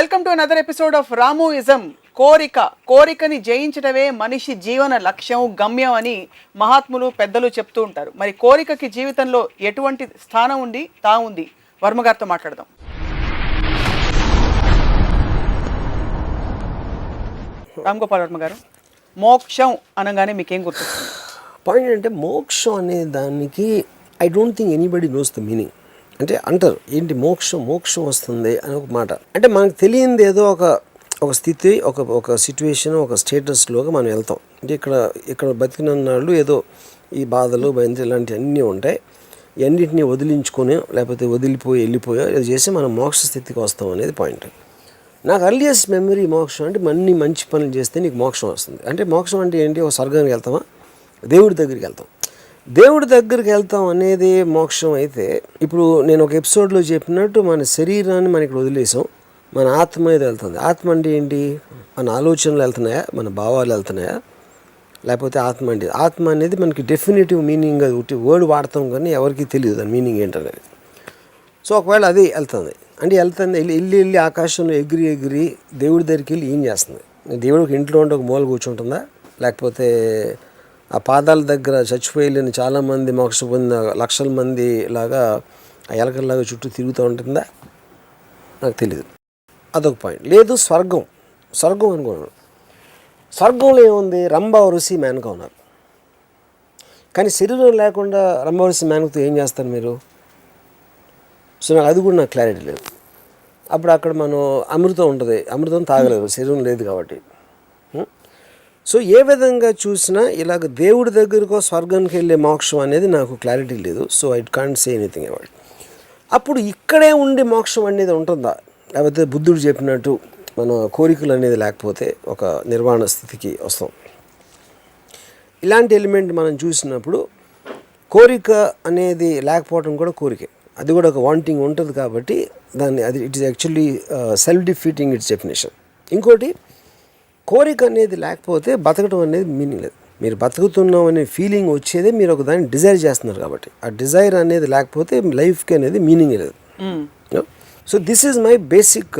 Welcome to another episode of Ramuism. కోరికని జయించడమే మనిషి జీవన లక్ష్యం, గమ్యం అని మహాత్ములు పెద్దలు చెప్తూ ఉంటారు. మరి కోరికకి జీవితంలో ఎటువంటి స్థానం ఉంది, ఉంది వర్మ గారితో మాట్లాడదాం. రామ్ గోపాల్ వర్మ గారు, మోక్షం అనగానే మీకేం గుర్తొస్తుంది? పాయింట్ అంటే మోక్షం అనే దానికి I don't think anybody knows the meaning. అంటే అంటారు ఏంటి మోక్షం వస్తుంది అని ఒక మాట. అంటే మనకు తెలియంది ఏదో ఒక స్థితి, ఒక సిచ్యువేషన్, ఒక స్టేటస్లోగా మనం వెళ్తాం. అంటే ఇక్కడ బతికినన్నాళ్ళు ఏదో ఈ బాధలు, భయంతో ఇలాంటివి అన్నీ ఉంటాయి. అన్నింటినీ వదిలించుకొని లేకపోతే వెళ్ళిపోయో ఇది చేసి మనం మోక్ష స్థితికి వస్తాం అనేది పాయింట్. నాకు అర్లియస్ట్ మెమరీ మోక్షం అంటే అన్ని మంచి పనులు చేస్తే నీకు మోక్షం వస్తుంది. అంటే మోక్షం అంటే ఏంటి? ఒక స్వర్గానికి వెళ్తామా, దేవుడి దగ్గరికి వెళ్తాం. దేవుడి దగ్గరికి వెళ్తాం అనేది మోక్షం అయితే, ఇప్పుడు నేను ఒక ఎపిసోడ్లో చెప్పినట్టు మన శరీరాన్ని మనం ఇక్కడ వదిలేసాం, మన ఆత్మ మీద వెళ్తుంది. ఆత్మ అంటే ఏంటి? మన ఆలోచనలు వెళ్తున్నాయా, మన భావాలు వెళ్తున్నాయా, లేకపోతే ఆత్మ అనేది మనకి డెఫినేటివ్ మీనింగ్, అది వర్డ్ వాడతాం కానీ ఎవరికి తెలియదు దాని మీనింగ్ ఏంటనేది. సో ఒకవేళ అది వెళ్తుంది అంటే వెళ్ళి ఆకాశంలో ఎగిరి దేవుడి దగ్గరికి వెళ్ళి ఏం చేస్తుంది? దేవుడికి ఇంట్లో ఉంటే ఒక మూల కూర్చుంటుందా, లేకపోతే ఆ పాదాల దగ్గర చచ్చిపోయలేని చాలామంది మోక్ష పొందిన లక్షల మంది లాగా ఆ ఎలకల్లాగా చుట్టూ తిరుగుతూ ఉంటుందా? నాకు తెలియదు. అదొక పాయింట్. లేదు స్వర్గం అనుకున్నాను. స్వర్గంలో ఏముంది? రంభావరుసి మేనక ఉన్నారు. కానీ శరీరం లేకుండా రంభావరుసి మేనకతో ఏం చేస్తారు మీరు? సో అది కూడా నాకు క్లారిటీ లేదు. అప్పుడు అక్కడ మనం అమృతం ఉంటుంది, అమృతం తాగలేదు, శరీరం లేదు కాబట్టి. సో ఏ విధంగా చూసినా ఇలాగ దేవుడి దగ్గరకో స్వర్గానికి వెళ్ళే మోక్షం అనేది నాకు క్లారిటీ లేదు. So I can't say anything about. అప్పుడు ఇక్కడే ఉండి మోక్షం అనేది ఉంటుందా, లేకపోతే బుద్ధుడు చెప్పినట్టు మన కోరికలు అనేది లేకపోతే ఒక నిర్వాణ స్థితికి వస్తాం? ఇలాంటి ఎలిమెంట్ మనం చూసినప్పుడు కోరిక అనేది లేకపోవడం కూడా కోరికే, అది కూడా ఒక వాంటింగ్ ఉంటుంది కాబట్టి it is actually self defeating it's definition. ఇంకోటి, కోరిక అనేది లేకపోతే బతకడం అనేది మీనింగ్ లేదు. మీరు బతుకుతున్నాం అనే ఫీలింగ్ వచ్చేదే మీరు ఒక దాన్ని డిజైర్ చేస్తున్నారు కాబట్టి. ఆ డిజైర్ అనేది లేకపోతే లైఫ్కి అనేది మీనింగ్ లేదు. So this is my basic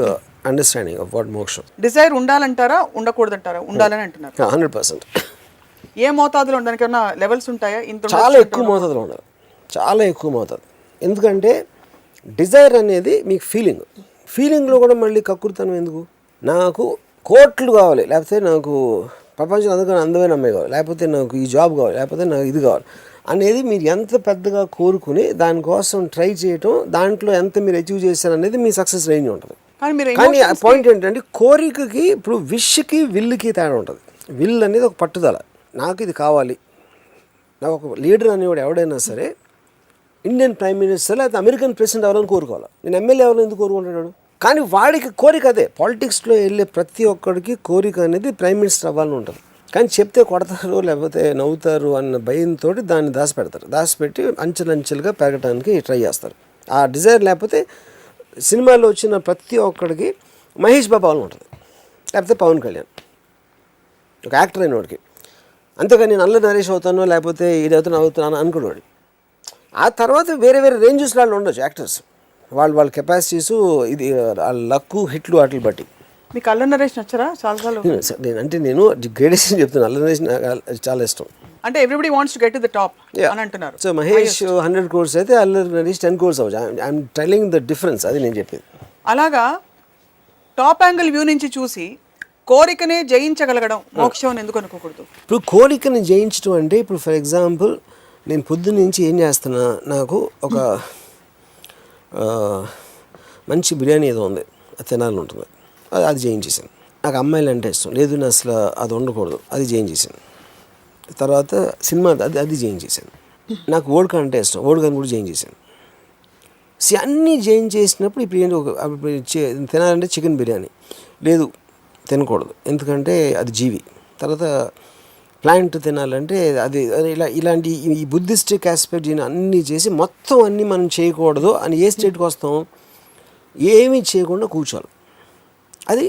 understanding of what మోక్షం. డిజైర్ ఉండాలంటారా, ఉండకూడదంటారా? ఉండాలని అంటున్నారు. 100%. ఏ మోతాదులో ఉండడానికి ఏమన్నా లెవెల్స్ ఉంటాయా? చాలా ఎక్కువ మోతాదులో ఉండాలి, చాలా ఎక్కువ మోతాదు. ఎందుకంటే డిజైర్ అనేది మీకు ఫీలింగ్లో కూడా మళ్ళీ కక్కుర్తనం ఎందుకు? నాకు కోట్లు కావాలి, లేకపోతే నాకు ప్రపంచం అందుకని అందమైన అమ్మాయి కావాలి, లేకపోతే నాకు ఈ జాబ్ కావాలి, లేకపోతే నాకు ఇది కావాలి అనేది మీరు ఎంత పెద్దగా కోరుకుని దానికోసం ట్రై చేయటం, దాంట్లో ఎంత మీరు అచీవ్ చేశారు అనేది మీ సక్సెస్ రేంజ్ ఉంటుంది. కానీ ఆ పాయింట్ ఏంటంటే కోరికకి, ఇప్పుడు విష్కి విల్లుకి తేడా ఉంటుంది. విల్ అనేది ఒక పట్టుదల, నాకు ఇది కావాలి. నాకు ఒక లీడర్ అనేవాడు ఎవడైనా సరే, ఇండియన్ ప్రైమ్ మినిస్టర్ లేకపోతే అమెరికన్ ప్రెసిడెంట్ ఎవరైనా కోరుకోవాలి. నేను ఎమ్మెల్యే ఎవరైనా ఎందుకు కోరుకుంటున్నాడు? కానీ వాడికి కోరిక అదే. పాలిటిక్స్లో వెళ్ళే ప్రతి ఒక్కడికి కోరిక అనేది ప్రైమ్ మినిస్టర్ అవ్వాలని ఉంటుంది. కానీ చెప్తే కొడతారు లేకపోతే నవ్వుతారు అన్న భయంతో దాన్ని దాచిపెట్టి అంచెలంచెలుగా పెరగడానికి ట్రై చేస్తారు. ఆ డిజైర్ లేకపోతే సినిమాలో వచ్చిన ప్రతి ఒక్కడికి మహేష్ బాబు అవ్వాలని ఉంటుంది, లేకపోతే పవన్ కళ్యాణ్ ఒక యాక్టర్ అయిన వాడికి. అంతేగాని నేను అల్ల నరేష్ అవుతానో లేకపోతే ఇది అవుతున్నాను అనుకునేవాడు. ఆ తర్వాత వేరే రేంజెస్ వాళ్ళు ఉండొచ్చు యాక్టర్స్, వాళ్ళ కెపాసిటీసు, ఇది లక్కు, హిట్లు వాటిని బట్టి. మీకు అల్ల నరేష్ నచ్చరా? చాలాసార్లు నేను గ్రేడేషన్ చెప్తున్నాను. అల్ల నరేష్ నాకు చాలా ఇష్టం. అంటే everybody wants to get to the top అని అంటున్నారు. సో మహేష్ 100 crores అయితే అల్ల నరేష్ 10 crores అవ్వచ్చు. ఐఎమ్ టెల్లింగ్ ద డిఫరెన్స్, అది నేను చెప్పేది. అలాగా టాప్ యాంగిల్ వ్యూ నుంచి చూసి కోరికనే జయించగలగడం మోక్షం ఎందుకు అనుకోకూడదు? ఇప్పుడు కోరికని జయించడం అంటే, ఇప్పుడు ఫర్ ఎగ్జాంపుల్ నేను పొద్దున్న నుంచి ఏం చేస్తున్నా, నాకు ఒక మంచి బిర్యానీ ఏదో ఉంది, అది తినాలని ఉంటుంది, అది జయించేసాను. నాకు అమ్మాయిలు అంటే ఇష్టం లేదు, నేను అసలు అది ఉండకూడదు, అది జయించేసాను. తర్వాత సినిమా అది జయించేసాను. నాకు ఓడక అంటే ఇష్టం, ఓడకాని కూడా జయించేసాను. అన్నీ జయించేసినప్పుడు ఇప్పుడు ఏంటి, తినాలంటే చికెన్ బిర్యానీ లేదు, తినకూడదు ఎందుకంటే అది జీవి. తర్వాత ప్లాంట్ తినాలంటే అది ఇలాంటి ఈ బుద్ధిస్టిక్ ఆస్పెక్ట్ అన్నీ చేసి మొత్తం అన్నీ మనం చేయకూడదు అని ఏ స్టేట్కి వస్తాం? ఏమీ చేయకుండా కూర్చోవాలి. అది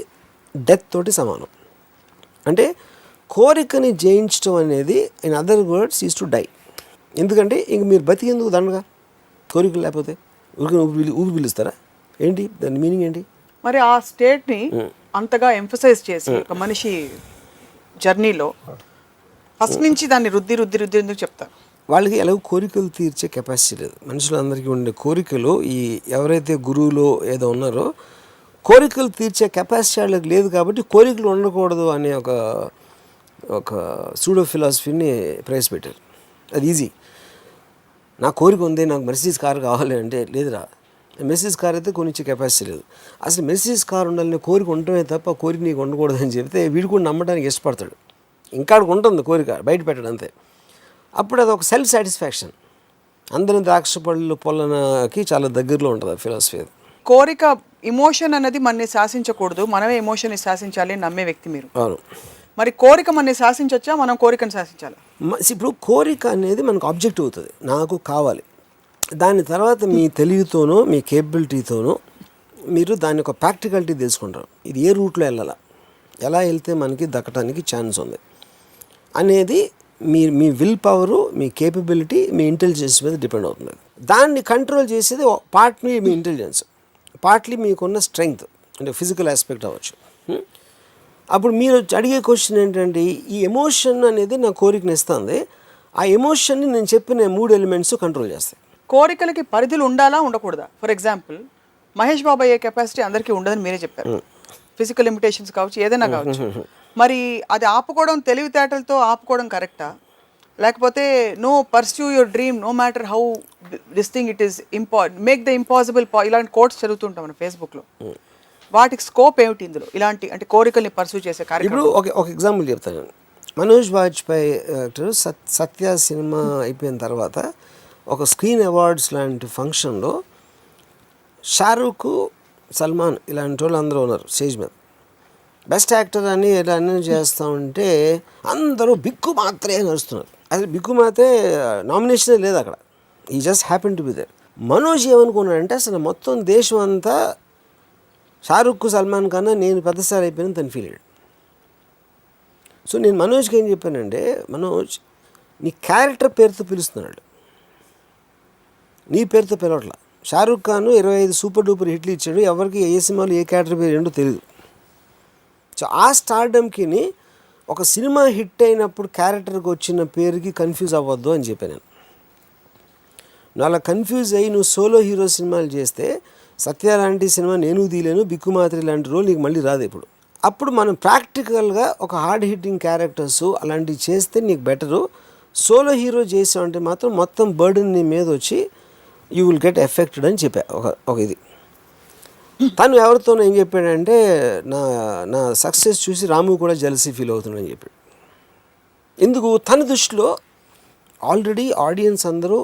డెత్ తోటి సమానం. అంటే కోరికని జయించడం అనేది in other words is to die. ఎందుకంటే ఇంక మీరు బతికేందుకు దండగా కోరికలు లేకపోతే ఊరికి ఊపి పిలుస్తారా ఏంటి? దాని మీనింగ్ ఏంటి? మరి ఆ స్టేట్ని అంతగా ఎంఫసైజ్ చేసి ఒక మనిషి జర్నీలో ఫస్ట్ నుంచి దాన్ని రుద్ది రుద్ది రుద్ది ఎందుకు చెప్తారు? వాళ్ళకి ఎలాగో కోరికలు తీర్చే కెపాసిటీ లేదు. మనుషులందరికీ ఉండే కోరికలు ఈ ఎవరైతే గురువులో ఏదో ఉన్నారో కోరికలు తీర్చే కెపాసిటీ వాళ్ళకి లేదు కాబట్టి కోరికలు ఉండకూడదు అనే ఒక సూడో ఫిలాసఫీని ప్రవేశపెట్టారు. అది ఈజీ. నా కోరిక ఉంది, నాకు మెర్సిడీస్ కార్ కావాలి అంటే లేదురా, మెర్సిడీస్ కార్ అయితే కొనిచ్చే కెపాసిటీ లేదు. అసలు మెర్సిడీస్ కార్ ఉండాలని కోరిక ఉండటమే తప్ప కోరిక నీకు ఉండకూడదని చెప్తే వీడు కూడా నమ్మడానికి ఇష్టపడతాడు. ఇంకా ఉంటుంది కోరిక, బయట పెట్టడం అంతే. అప్పుడు అది ఒక సెల్ఫ్ సాటిస్ఫాక్షన్. అందరం ద్రాక్ష పళ్ళు పొలనకి చాలా దగ్గరలో ఉంటుంది ఆ ఫిలాసఫీ. అది కోరిక ఇమోషన్ అన్నది మనని శాసించకూడదు, మనమే ఎమోషన్ని శాసించాలి అని నమ్మే వ్యక్తి మీరు. అవును. మరి కోరిక మనని శాసించవచ్చా, మనం కోరికను శాసించాలి? ఇప్పుడు కోరిక అనేది మనకు ఆబ్జెక్ట్ అవుతుంది, నాకు కావాలి. దాని తర్వాత మీ తెలివితోనో మీ కేపబిలిటీతోనో మీరు దాని ఒక ప్రాక్టికాలిటీ తెలుసుకుంటారు. ఇది ఏ రూట్లో వెళ్ళాలా, ఎలా వెళ్తే మనకి దక్కడానికి ఛాన్స్ ఉంది అనేది మీ విల్ పవరు, మీ కేపబిలిటీ, మీ ఇంటెలిజెన్స్ మీద డిపెండ్ అవుతుంది. దాన్ని కంట్రోల్ చేసేది పార్ట్లీ మీ ఇంటెలిజెన్స్, పార్ట్లీ మీకున్న స్ట్రెంగ్త్, అంటే ఫిజికల్ ఆస్పెక్ట్ అవ్వచ్చు. అప్పుడు మీరు అడిగే క్వశ్చన్ ఏంటంటే, ఈ ఎమోషన్ అనేది నా కోరికని ఇస్తుంది, ఆ ఎమోషన్ని నేను చెప్పిన 3 ఎలిమెంట్స్ కంట్రోల్ చేస్తాయి. కోరికలకి పరిధులు ఉండాలా ఉండకూడదా? ఫర్ ఎగ్జాంపుల్ మహేష్ బాబు అయ్యే కెపాసిటీ అందరికీ ఉండదని మీరే చెప్పారు. ఫిజికల్ లిమిటేషన్స్ కావచ్చు, ఏదైనా కావచ్చు. మరి అది ఆపుకోవడం, తెలివితేటలతో ఆపుకోవడం కరెక్టా? లేకపోతే no pursue your dream no matter how this thing it is make the impossible, ఇలాంటి కోట్స్ చదువుతుంటాం మనం ఫేస్బుక్లో. వాటికి స్కోప్ ఏమిటి ఇందులో, ఇలాంటి అంటే కోరికల్ని పర్సూ చేసే కార్యక్రమం? ఇప్పుడు ఒక ఎగ్జాంపుల్ చెప్తాను. మనోజ్ వాజ్పేయి సత్య సినిమా అయిపోయిన తర్వాత ఒక స్క్రీన్ అవార్డ్స్ లాంటి ఫంక్షన్లో షారూఖ్, సల్మాన్ ఇలాంటి వాళ్ళు అందరూ ఉన్నారు స్టేజ్ మీద. బెస్ట్ యాక్టర్ అని ఇలా అన్నీ చేస్తూ ఉంటే అందరూ బిక్కు మాత్రే నడుస్తున్నారు. అసలు బిక్కు మాత్రే నామినేషనే లేదు అక్కడ, ఈ just happen to be there. Manoj ఏమనుకున్నాడంటే అసలు మొత్తం దేశం అంతా షారూఖ్, సల్మాన్ కన్నా నేను పెద్దసారి అయిపోయిన తను ఫీల్ అయ్యాడు. సో నేను మనోజ్కి ఏం చెప్పానంటే, మనోజ్ నీ క్యారెక్టర్ పేరుతో పిలుస్తున్నాడు, నీ పేరుతో పిలవట్లా. షారూఖ్ ఖాన్ 25 సూపర్ డూపర్ హిట్లు ఇచ్చాడు, ఎవరికి ఏ సినిమాలు ఏ క్యారెక్టర్ పేరు ఏంటో తెలియదు. సో ఆ స్టార్డమ్కి ఒక సినిమా హిట్ అయినప్పుడు క్యారెక్టర్కి వచ్చిన పేరుకి కన్ఫ్యూజ్ అవ్వద్దు అని చెప్పాను నేను. నువ్వు అలా కన్ఫ్యూజ్ అయ్యి నువ్వు సోలో హీరో సినిమాలు చేస్తే సత్య లాంటి సినిమా నేను తీయలేను, బిక్కుమాత్రి లాంటి రోల్ నీకు మళ్ళీ రాదు. అప్పుడు మనం ప్రాక్టికల్గా ఒక హార్డ్ హిట్టింగ్ క్యారెక్టర్స్ అలాంటివి చేస్తే నీకు బెటరు. సోలో హీరో చేసావంటే మాత్రం మొత్తం బర్డెన్ నీ మీద వచ్చి యూ విల్ గెట్ ఎఫెక్టెడ్ అని చెప్పా. ఒక ఇది తను ఎవరితోనో ఏం చెప్పాడంటే, నా సక్సెస్ చూసి రాము కూడా జెలసీ ఫీల్ అవుతున్నాడని చెప్పాడు. ఎందుకు? తన దృష్టిలో ఆల్రెడీ ఆడియన్స్ అందరూ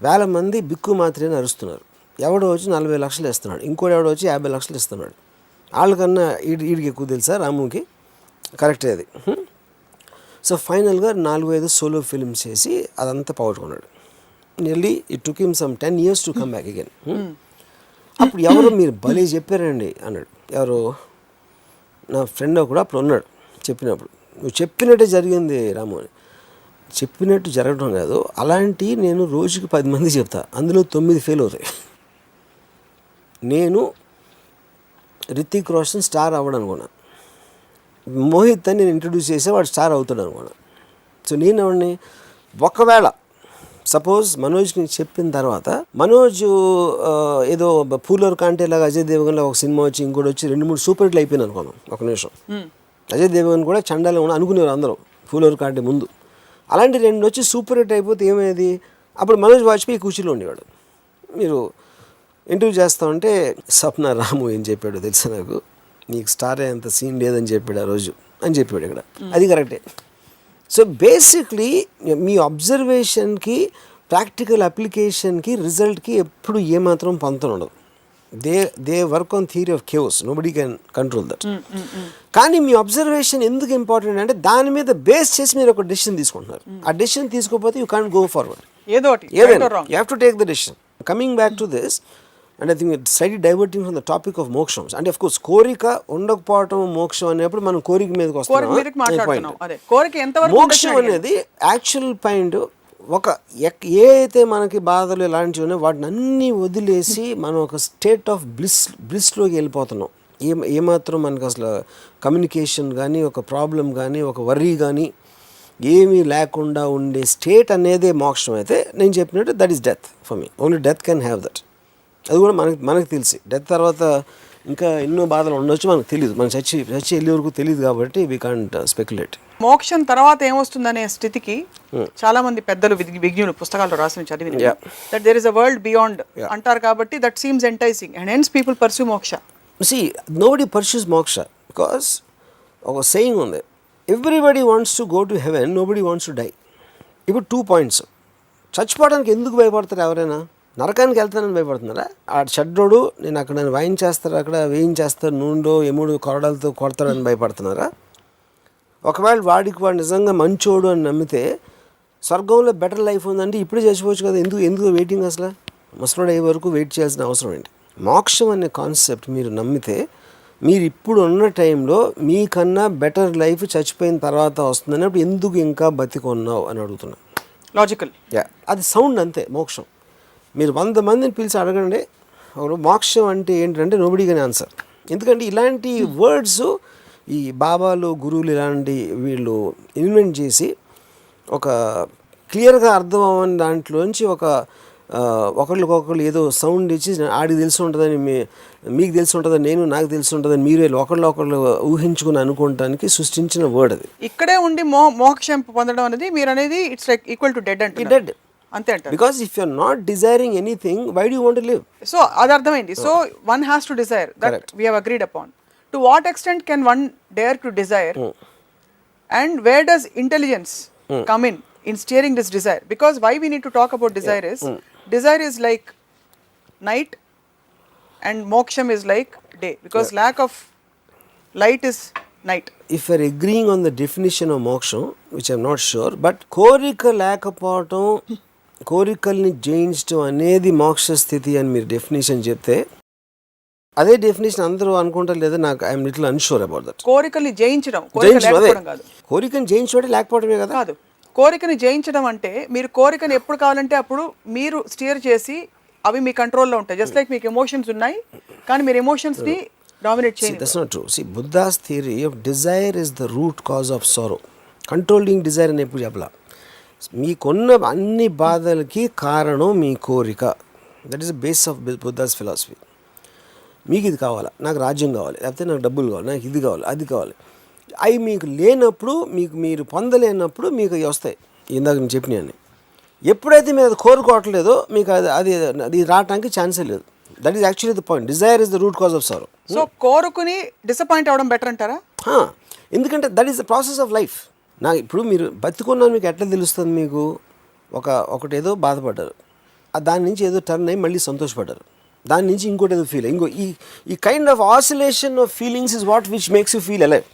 1000 మంది బిక్కు మాత్రమే అరుస్తున్నారు. ఎవడో వచ్చి 40 లక్షలు ఇస్తున్నాడు, ఇంకోటి ఎవడో వచ్చి 50 లక్షలు ఇస్తున్నాడు. వాళ్ళకన్నా వీడికి ఎక్కువ తెలుసా రాముకి? కరెక్టే అది. సో ఫైనల్గా 4-5 సోలో ఫిల్మ్స్ చేసి అదంతా పోగొట్టుకున్నాడు. Nearly it took him some 10 years to come back again. అప్పుడు ఎవరో మీరు భలే చెప్పారండి అన్నాడు. ఎవరో నా ఫ్రెండ్ కూడా అప్పుడు ఉన్నాడు. చెప్పినప్పుడు నువ్వు చెప్పినట్టే జరిగింది రాము అని. చెప్పినట్టు జరగడం కాదు, అలాంటి నేను రోజుకి 10 మంది చెప్తా, అందులో 9 ఫెయిల్ అవుతాయి. నేను రితిక్ రోషన్ స్టార్ అవ్వడం అనుకున్నా, మోహిత్ అని నేను ఇంట్రడ్యూస్ చేస్తే వాడు స్టార్ అవుతాడు అనుకున్నా. సో నేను ఎవరిని ఒకవేళ సపోజ్ మనోజ్కి చెప్పిన తర్వాత మనోజ్ ఏదో పూలర్ కాంటేలాగా అజయ్ దేవగన్లో ఒక సినిమా వచ్చి ఇంకోటి వచ్చి 2-3 సూపర్ హిట్లు అయిపోయింది అనుకున్నాం ఒక నిమిషం. అజయ్ దేవగన్ కూడా చండాలంగా ఉన్న అనుకునేవారు అందరూ పూలర్ కాంటే ముందు. అలాంటి 2 వచ్చి సూపర్ హిట్ అయిపోతే ఏమయ్యేది? అప్పుడు మనోజ్ వాజ్పేయి కూర్చీలో ఉండేవాడు. మీరు ఇంటర్వ్యూ చేస్తామంటే స్వప్న రాము ఏం చెప్పాడు తెలుసా నాకు, నీకు స్టార్ అయ్యేంత సీన్ లేదని చెప్పాడు ఆ రోజు అని చెప్పాడు ఇక్కడ. అది కరెక్టే. సో బేసిక్లీ మీ అబ్జర్వేషన్కి ప్రాక్టికల్ అప్లికేషన్కి రిజల్ట్కి ఎప్పుడు ఏమాత్రం పొంతన ఉండదు. They work on theory of chaos, nobody can control that. కానీ మీ అబ్జర్వేషన్ ఎందుకు ఇంపార్టెంట్ అంటే దాని మీద బేస్ చేసి మీరు ఒక డెసిషన్ తీసుకుంటున్నారు. ఆ డెసిషన్ తీసుకోకపోతే యూ కాంట్ గో ఫార్వర్డ్. ఏదైనా you have to take the decision. Coming back to this, and I think it slightly diverting from the topic of మోక్షం. అంటే అఫ్ కోర్స్ కోరిక ఉండకపోవటం మోక్షం అనేప్పుడు మనం కోరిక మీదకి వస్తున్నాం. మోక్షం అనేది యాక్చువల్ పాయింట్ ఏ అయితే మనకి బాధలు ఇలాంటివి ఉన్నాయో వాటిని అన్నీ వదిలేసి మనం ఒక స్టేట్ ఆఫ్ బ్లిస్లోకి వెళ్ళిపోతున్నాం. ఏమాత్రం మనకు అసలు కమ్యూనికేషన్ కానీ ఒక ప్రాబ్లం కానీ ఒక వర్రీ కానీ ఏమీ లేకుండా ఉండే స్టేట్ అనేదే మోక్షం అయితే నేను చెప్పినట్టు that is death for me. Only death can have that. అది కూడా మనకు తెలిసి డెత్ తర్వాత ఇంకా ఎన్నో బాధలు ఉండొచ్చు, మనకు తెలియదు. మనం చచ్చి వెళ్ళే వరకు తెలియదు కాబట్టి వీ కాంట్ స్పెక్యులేట్. మోక్షం తర్వాత ఏమొస్తుందనే స్థితికి చాలా మంది పెద్దలు విజ్ఞులు పుస్తకాల్లో రాసిన చదివిన that there is a world beyond అంటారు కాబట్టి that seems enticing and hence people pursue moksha. See, nobody pursues moksha because ఒక saying ఉంది, everybody wants to go to heaven, nobody wants to die. ఇప్పుడు 2 points. చచ్చిపోవడానికి ఎందుకు భయపడతారు ఎవరైనా? నరకానికి వెళ్తానని భయపడుతున్నారా? ఆ షడ్డోడు నేను అక్కడ నన్ను వాయించేస్తారు, అక్కడ వేయించేస్తారు, నూనెలో ఎముడు కొరడాలతో కొడతాడని భయపడుతున్నారా? ఒకవేళ వాడు నిజంగా మంచోడు అని నమ్మితే స్వర్గంలో బెటర్ లైఫ్ ఉందంటే ఇప్పుడే చచ్చిపోవచ్చు కదా. ఎందుకు వెయిటింగ్? అసలు ముసలోడు అయ్యే వరకు వెయిట్ చేయాల్సిన అవసరం ఏంటి? మోక్షం అనే కాన్సెప్ట్ మీరు నమ్మితే మీరు ఇప్పుడు ఉన్న టైంలో మీకన్నా బెటర్ లైఫ్ చచ్చిపోయిన తర్వాత వస్తుందని అప్పుడు ఎందుకు ఇంకా బతికొన్నావు అని అడుగుతున్నా. లాజికల్. అది సౌండ్ అంతే మోక్షం. మీరు 100 మందిని పిలిచి అడగండి మోక్షం అంటే ఏంటంటే నోబడీ కెన్ ఆన్సర్. ఎందుకంటే ఇలాంటి వర్డ్స్ ఈ బాబాలు గురువులు ఇలాంటి వీళ్ళు ఇన్వెంట్ చేసి ఒక క్లియర్గా అర్థం అవ్వని దాంట్లోంచి ఒకళ్ళకొకళ్ళు ఏదో సౌండ్ ఇచ్చి ఆడికి తెలిసి ఉంటుందని మీకు తెలిసి ఉంటుందని నాకు తెలిసి ఉంటుందని మీరు ఒకళ్ళు ఊహించుకుని అనుకోవడానికి సృష్టించిన వర్డ్ అది. ఇక్కడే ఉండి మోక్షం పొందడం అనేది మీరు అనేది it's like equal to dead అంటే డెడ్ అంతే అంటారు. Because if you are not desiring anything why do you want to live? So అది అర్థమైంది. So one has to desire that we have agreed upon. To what extent can one dare to desire and where does intelligence come in steering this desire? Because why we need to talk about desire is desire is like night and moksham is like day because lack of light is night. If you are agreeing on the definition of moksham, which I am not sure, but korika లేకపోవటం కోరికల్ని జయించడం అనేది మోక్ష స్థితి అని మీరు definition చెప్తే అదే డెఫినేషన్ అందరూ అనుకుంటారు లేదా? నాకు I'm little unsure about that. కోరికల్ని జయించడం కాదు, కోరికని జయించడం లేకపోవడమే కదా. కాదు, కోరికని జయించడం అంటే మీరు కోరికని ఎప్పుడు కావాలంటే అప్పుడు మీరు స్టీర్ చేసి అవి మీ కంట్రోల్లో ఉంటాయి. జస్ట్ లైక్ మీకు ఎమోషన్స్ ఉన్నాయి కానీ మీరు ఎమోషన్స్ని డామినేట్ చేయండి. That's not true. See, Buddha's theory of desire is the root cause of sorrow. Controlling desire అని ఎప్పుడు చెప్పలా. మీకున్న అన్ని బాధలకి కారణం మీ కోరిక. That is the base of Buddha's philosophy. మీకు ఇది కావాలా, నాకు రాజ్యం కావాలి, లేకపోతే నాకు డబ్బులు కావాలి, నాకు ఇది కావాలి, అది కావాలి. అవి మీకు లేనప్పుడు, మీరు పొందలేనప్పుడు మీకు అవి వస్తాయి. ఇందాక నేను చెప్పినాను. ఎప్పుడైతే మీరు అది కోరుకోవట్లేదో మీకు అది రావడానికి ఛాన్సే లేదు. That is actually the point. Dzire is the root cause of sorrow. So కోరుకుని డిసప్పాయింట్ అవ్వడం బెటర్ అంటారా? ఎందుకంటే that is the process of life. నాకు ఇప్పుడు మీరు బతుకున్నాను మీకు ఎట్లా తెలుస్తుంది? మీకు ఒకటి ఏదో బాధపడ్డారు, దాని నుంచి ఏదో టర్న్ అయ్యి మళ్ళీ సంతోషపడ్డారు, దాని నుంచి ఇంకోటి ఏదో ఫీల్ ఈ kind of oscillation of feelings is what which makes you feel alive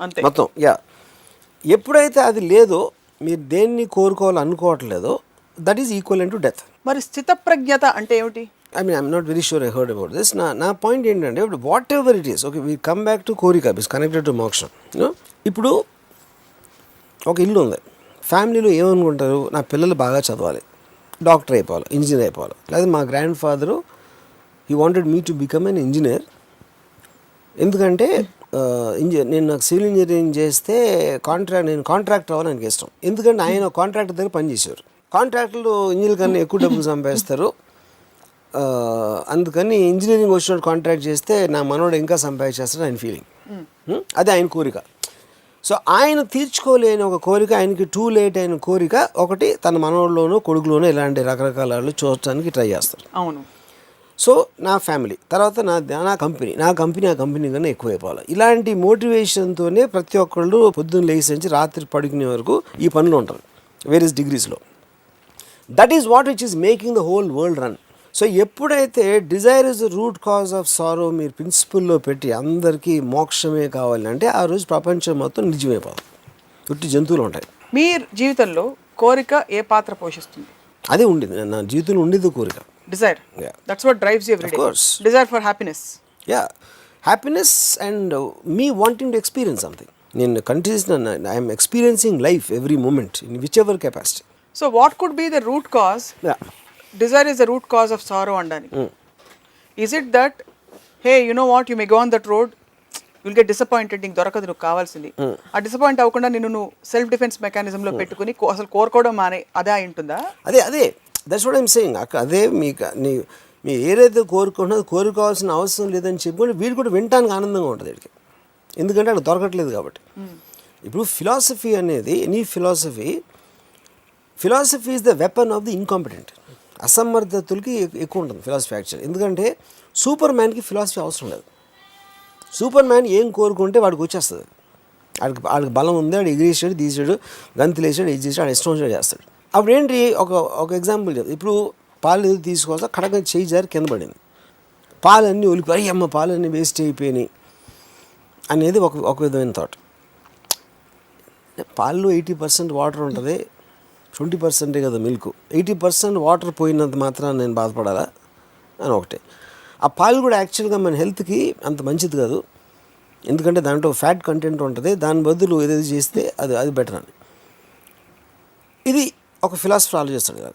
అంతే మొత్తం. ఎప్పుడైతే అది లేదో, మీరు దేన్ని కోరుకోవాలనుకోవట్లేదో, that is equal to death. మరి స్థితప్రజ్ఞత అంటే ఏమిటి? I'm not very sure I heard about this. నా పాయింట్ ఏంటంటే whatever it is, okay we come back to కోరిక ఇస్ కనెక్టెడ్ టు మోక్షం. ఇప్పుడు ఒక ఇల్లు ఉంది, ఫ్యామిలీలో ఏమనుకుంటారు? నా పిల్లలు బాగా చదవాలి, డాక్టర్ అయిపోవాలి, ఇంజనీర్ అయిపోవాలి. లేదా మా grand father he wanted me to become an engineer. ఎందుకంటే నేను నాకు సివిల్ ఇంజనీరింగ్ చేస్తే నేను కాంట్రాక్టర్ అవ్వాలని నాకు ఇష్టం. ఎందుకంటే ఆయన కాంట్రాక్టర్ దగ్గర పనిచేసేవారు. కాంట్రాక్టర్లు ఇంజనీర్ కన్నా ఎక్కువ డబ్బులు సంపాదిస్తారు, అందుకని ఇంజనీరింగ్ వచ్చినట్టు కాంట్రాక్ట్ చేస్తే నా మనోడు ఇంకా సంపాదించేస్తాడు ఆయన ఫీలింగ్. అదే ఆయన కోరిక. సో ఆయన తీర్చుకోలేని ఒక కోరిక, ఆయనకి టూ లేట్ అయిన కోరిక ఒకటి, తన మనోళ్ళలోనూ కొడుకులోనూ ఇలాంటి రకరకాల వాళ్ళు చూడటానికి ట్రై చేస్తారు. అవును. సో నా ఫ్యామిలీ తర్వాత నా కంపెనీ ఆ కంపెనీ కన్నా ఎక్కువైపోవాలి. ఇలాంటి మోటివేషన్తోనే ప్రతి ఒక్కళ్ళు పొద్దున్న లేచి నుంచి రాత్రి పడుకునే వరకు ఈ పనులు ఉంటారు వేరియస్ డిగ్రీస్లో. That is what which is making the whole world run. So ఎప్పుడైతే desire is the root cause of sorrow మీరు ప్రిన్సిపల్లో పెట్టి అందరికీ మోక్షమే కావాలంటే ఆ రోజు ప్రపంచం మొత్తం నిజమైపోతుంది. చుట్టూ జంతువులు ఉంటాయి. మీ జీవితంలో కోరిక ఏ పాత్ర పోషిస్తుంది? అదే ఉండేది నా జీవితంలో ఉండేది కోరిక. Desire. Yeah. That's what drives you every day. Of course. Desire for happiness. Yeah. Happiness and me wanting to experience something. I am experiencing life every moment in whichever capacity. So what could be the root cause? Yeah. Desire is the root cause of sorrow andani. Is it that hey you know what you may go on that road will get disappointed, నీకు దొరకదు నువ్వు కావాల్సింది. ఆ disappoint అవ్వకుండా నువ్వు self defence మెకానిజంలో పెట్టుకుని అసలు కోరుకోవడం మానే అదే అయి ఉంటుందా? అదే దట్స్ వాట్ ఐమ్ సేయింగ్. అదే మీకు మీరు ఏదైతే కోరుకుంటున్నదో కోరుకోవాల్సిన అవసరం లేదని చెప్పుకుంటే వీడు కూడా వినటానికి ఆనందంగా ఉంటుంది వీడికి, ఎందుకంటే అక్కడ దొరకట్లేదు కాబట్టి. ఇప్పుడు ఫిలాసఫీ అనేది any philosophy is the weapon of the incompetent. అసమర్థతులకి ఎక్కువ ఉంటుంది ఫిలాసఫీ యాక్చువల్. ఎందుకంటే సూపర్ మ్యాన్కి ఫిలాసఫీ అవసరం లేదు. సూపర్ మ్యాన్ ఏం కోరుకుంటే వాడికి వచ్చేస్తుంది. వాడికి బలం ఉంది, వాడు ఎగిరేసాడు, తీసాడు, గంతులేసాడు, ఇది చేసాడు, వాడు ఇష్టం వచ్చినట్టు చేస్తాడు. అప్పుడు ఏంటి, ఒక ఎగ్జాంపుల్ చెప్తాను. ఇప్పుడు పాలు ఏదో తీసుకోవచ్చా, కడగ చేయి జారి కింద పడింది, పాలన్నీ ఒలిపోయి అమ్మ పాలన్నీ వేస్ట్ అయిపోయినాయి అనేది ఒక విధమైన థాట్. పాల్లో 80% వాటర్ ఉంటుంది, 20% కదా మిల్క్. 80% వాటర్ పోయినంత మాత్రాన నేను బాధపడాలా అని ఒకటే. ఆ పాలు కూడా యాక్చువల్గా మన హెల్త్కి అంత మంచిది కాదు, ఎందుకంటే దాంట్లో ఫ్యాట్ కంటెంట్ ఉంటుంది, దాని బదులు ఏదైతే చేస్తే అది బెటర్ అని. ఇది ఒక ఫిలాసఫర్ ఆలోచిస్తాడు కదా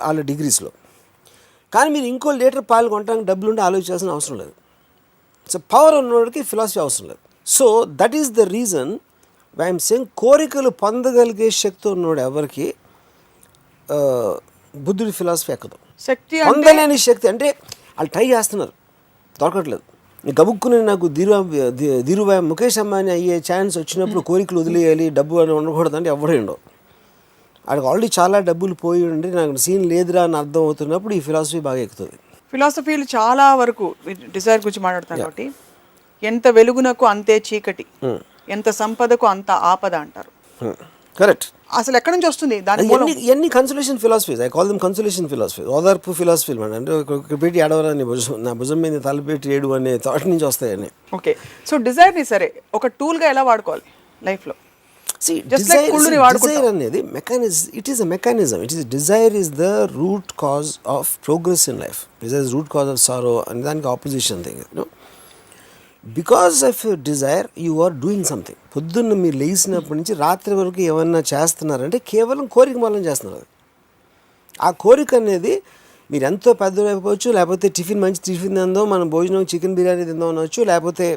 వాళ్ళ డిగ్రీస్లో. కానీ మీరు ఇంకో లీటర్ పాలు కొనడానికి డబ్బులు ఉంటే ఆలోచించాల్సిన అవసరం లేదు. సో పవర్ ఉన్నవాడికి ఫిలాసఫీ అవసరం లేదు. So that is the reason I'm saying కోరికలు పొందగలిగే శక్తి ఉన్నవాడు ఎవరికి బుద్ధుడి ఫిలాసఫీ ఎక్కదు. శక్తి పొందలేని శక్తి అంటే వాళ్ళు ట్రై చేస్తున్నారు, దొరకట్లేదు. గబుక్కుని నాకు ధీరుభాయ్ ముఖేష్ అంబానీ అయ్యే ఛాన్స్ వచ్చినప్పుడు కోరికలు వదిలేయాలి, డబ్బు అని ఉండకూడదు అంటే ఎవడే ఉండవు. వాడికి ఆల్రెడీ చాలా డబ్బులు పోయి ఉండి నాకు సీన్ లేదురా అని అర్థం అవుతున్నప్పుడు ఈ ఫిలాసఫీ బాగా ఎక్కుతుంది. ఫిలాసఫీలు చాలా వరకు డిజైర్ గురించి మాట్లాడుతాను కాబట్టి, ఎంత వెలుగునకు అంతే చీకటి, ఎంత సంపదకు అంత ఆపద అంటారు. కరెక్ట్. అసలు ఎక్కడి నుంచి వస్తుంది దాని ఎన్ని consolation philosophies, I call them consolation philosophies, ఓదార్పు ఫిలాసఫీలు అంటే పెట్టి ఏడవరాని నా భుజం మీద తలపెట్టి ఏడు అనే థాట్ నుంచి వస్తాయని. ఓకే, సో డిజైర్ని సరే ఒక టూల్గా ఎలా వాడుకోవాలి లైఫ్లో? Desire అనేది mechanism. It is a mechanism. Desire is the root cause of progress in life. Desire is the root cause of sorrow and దానికి opposition thing. Because of desire you are doing something. పొద్దున్న మీరు లేచినప్పటి నుంచి రాత్రి వరకు ఏమన్నా చేస్తున్నారంటే కేవలం కోరిక మూలం చేస్తున్నారు. ఆ కోరిక అనేది మీరు ఎంతో పెద్దలు అయిపోవచ్చు, లేకపోతే మంచి టిఫిన్ తిందాం, మనం భోజనం చికెన్ బిర్యానీ తిందాం అనవచ్చు, లేకపోతే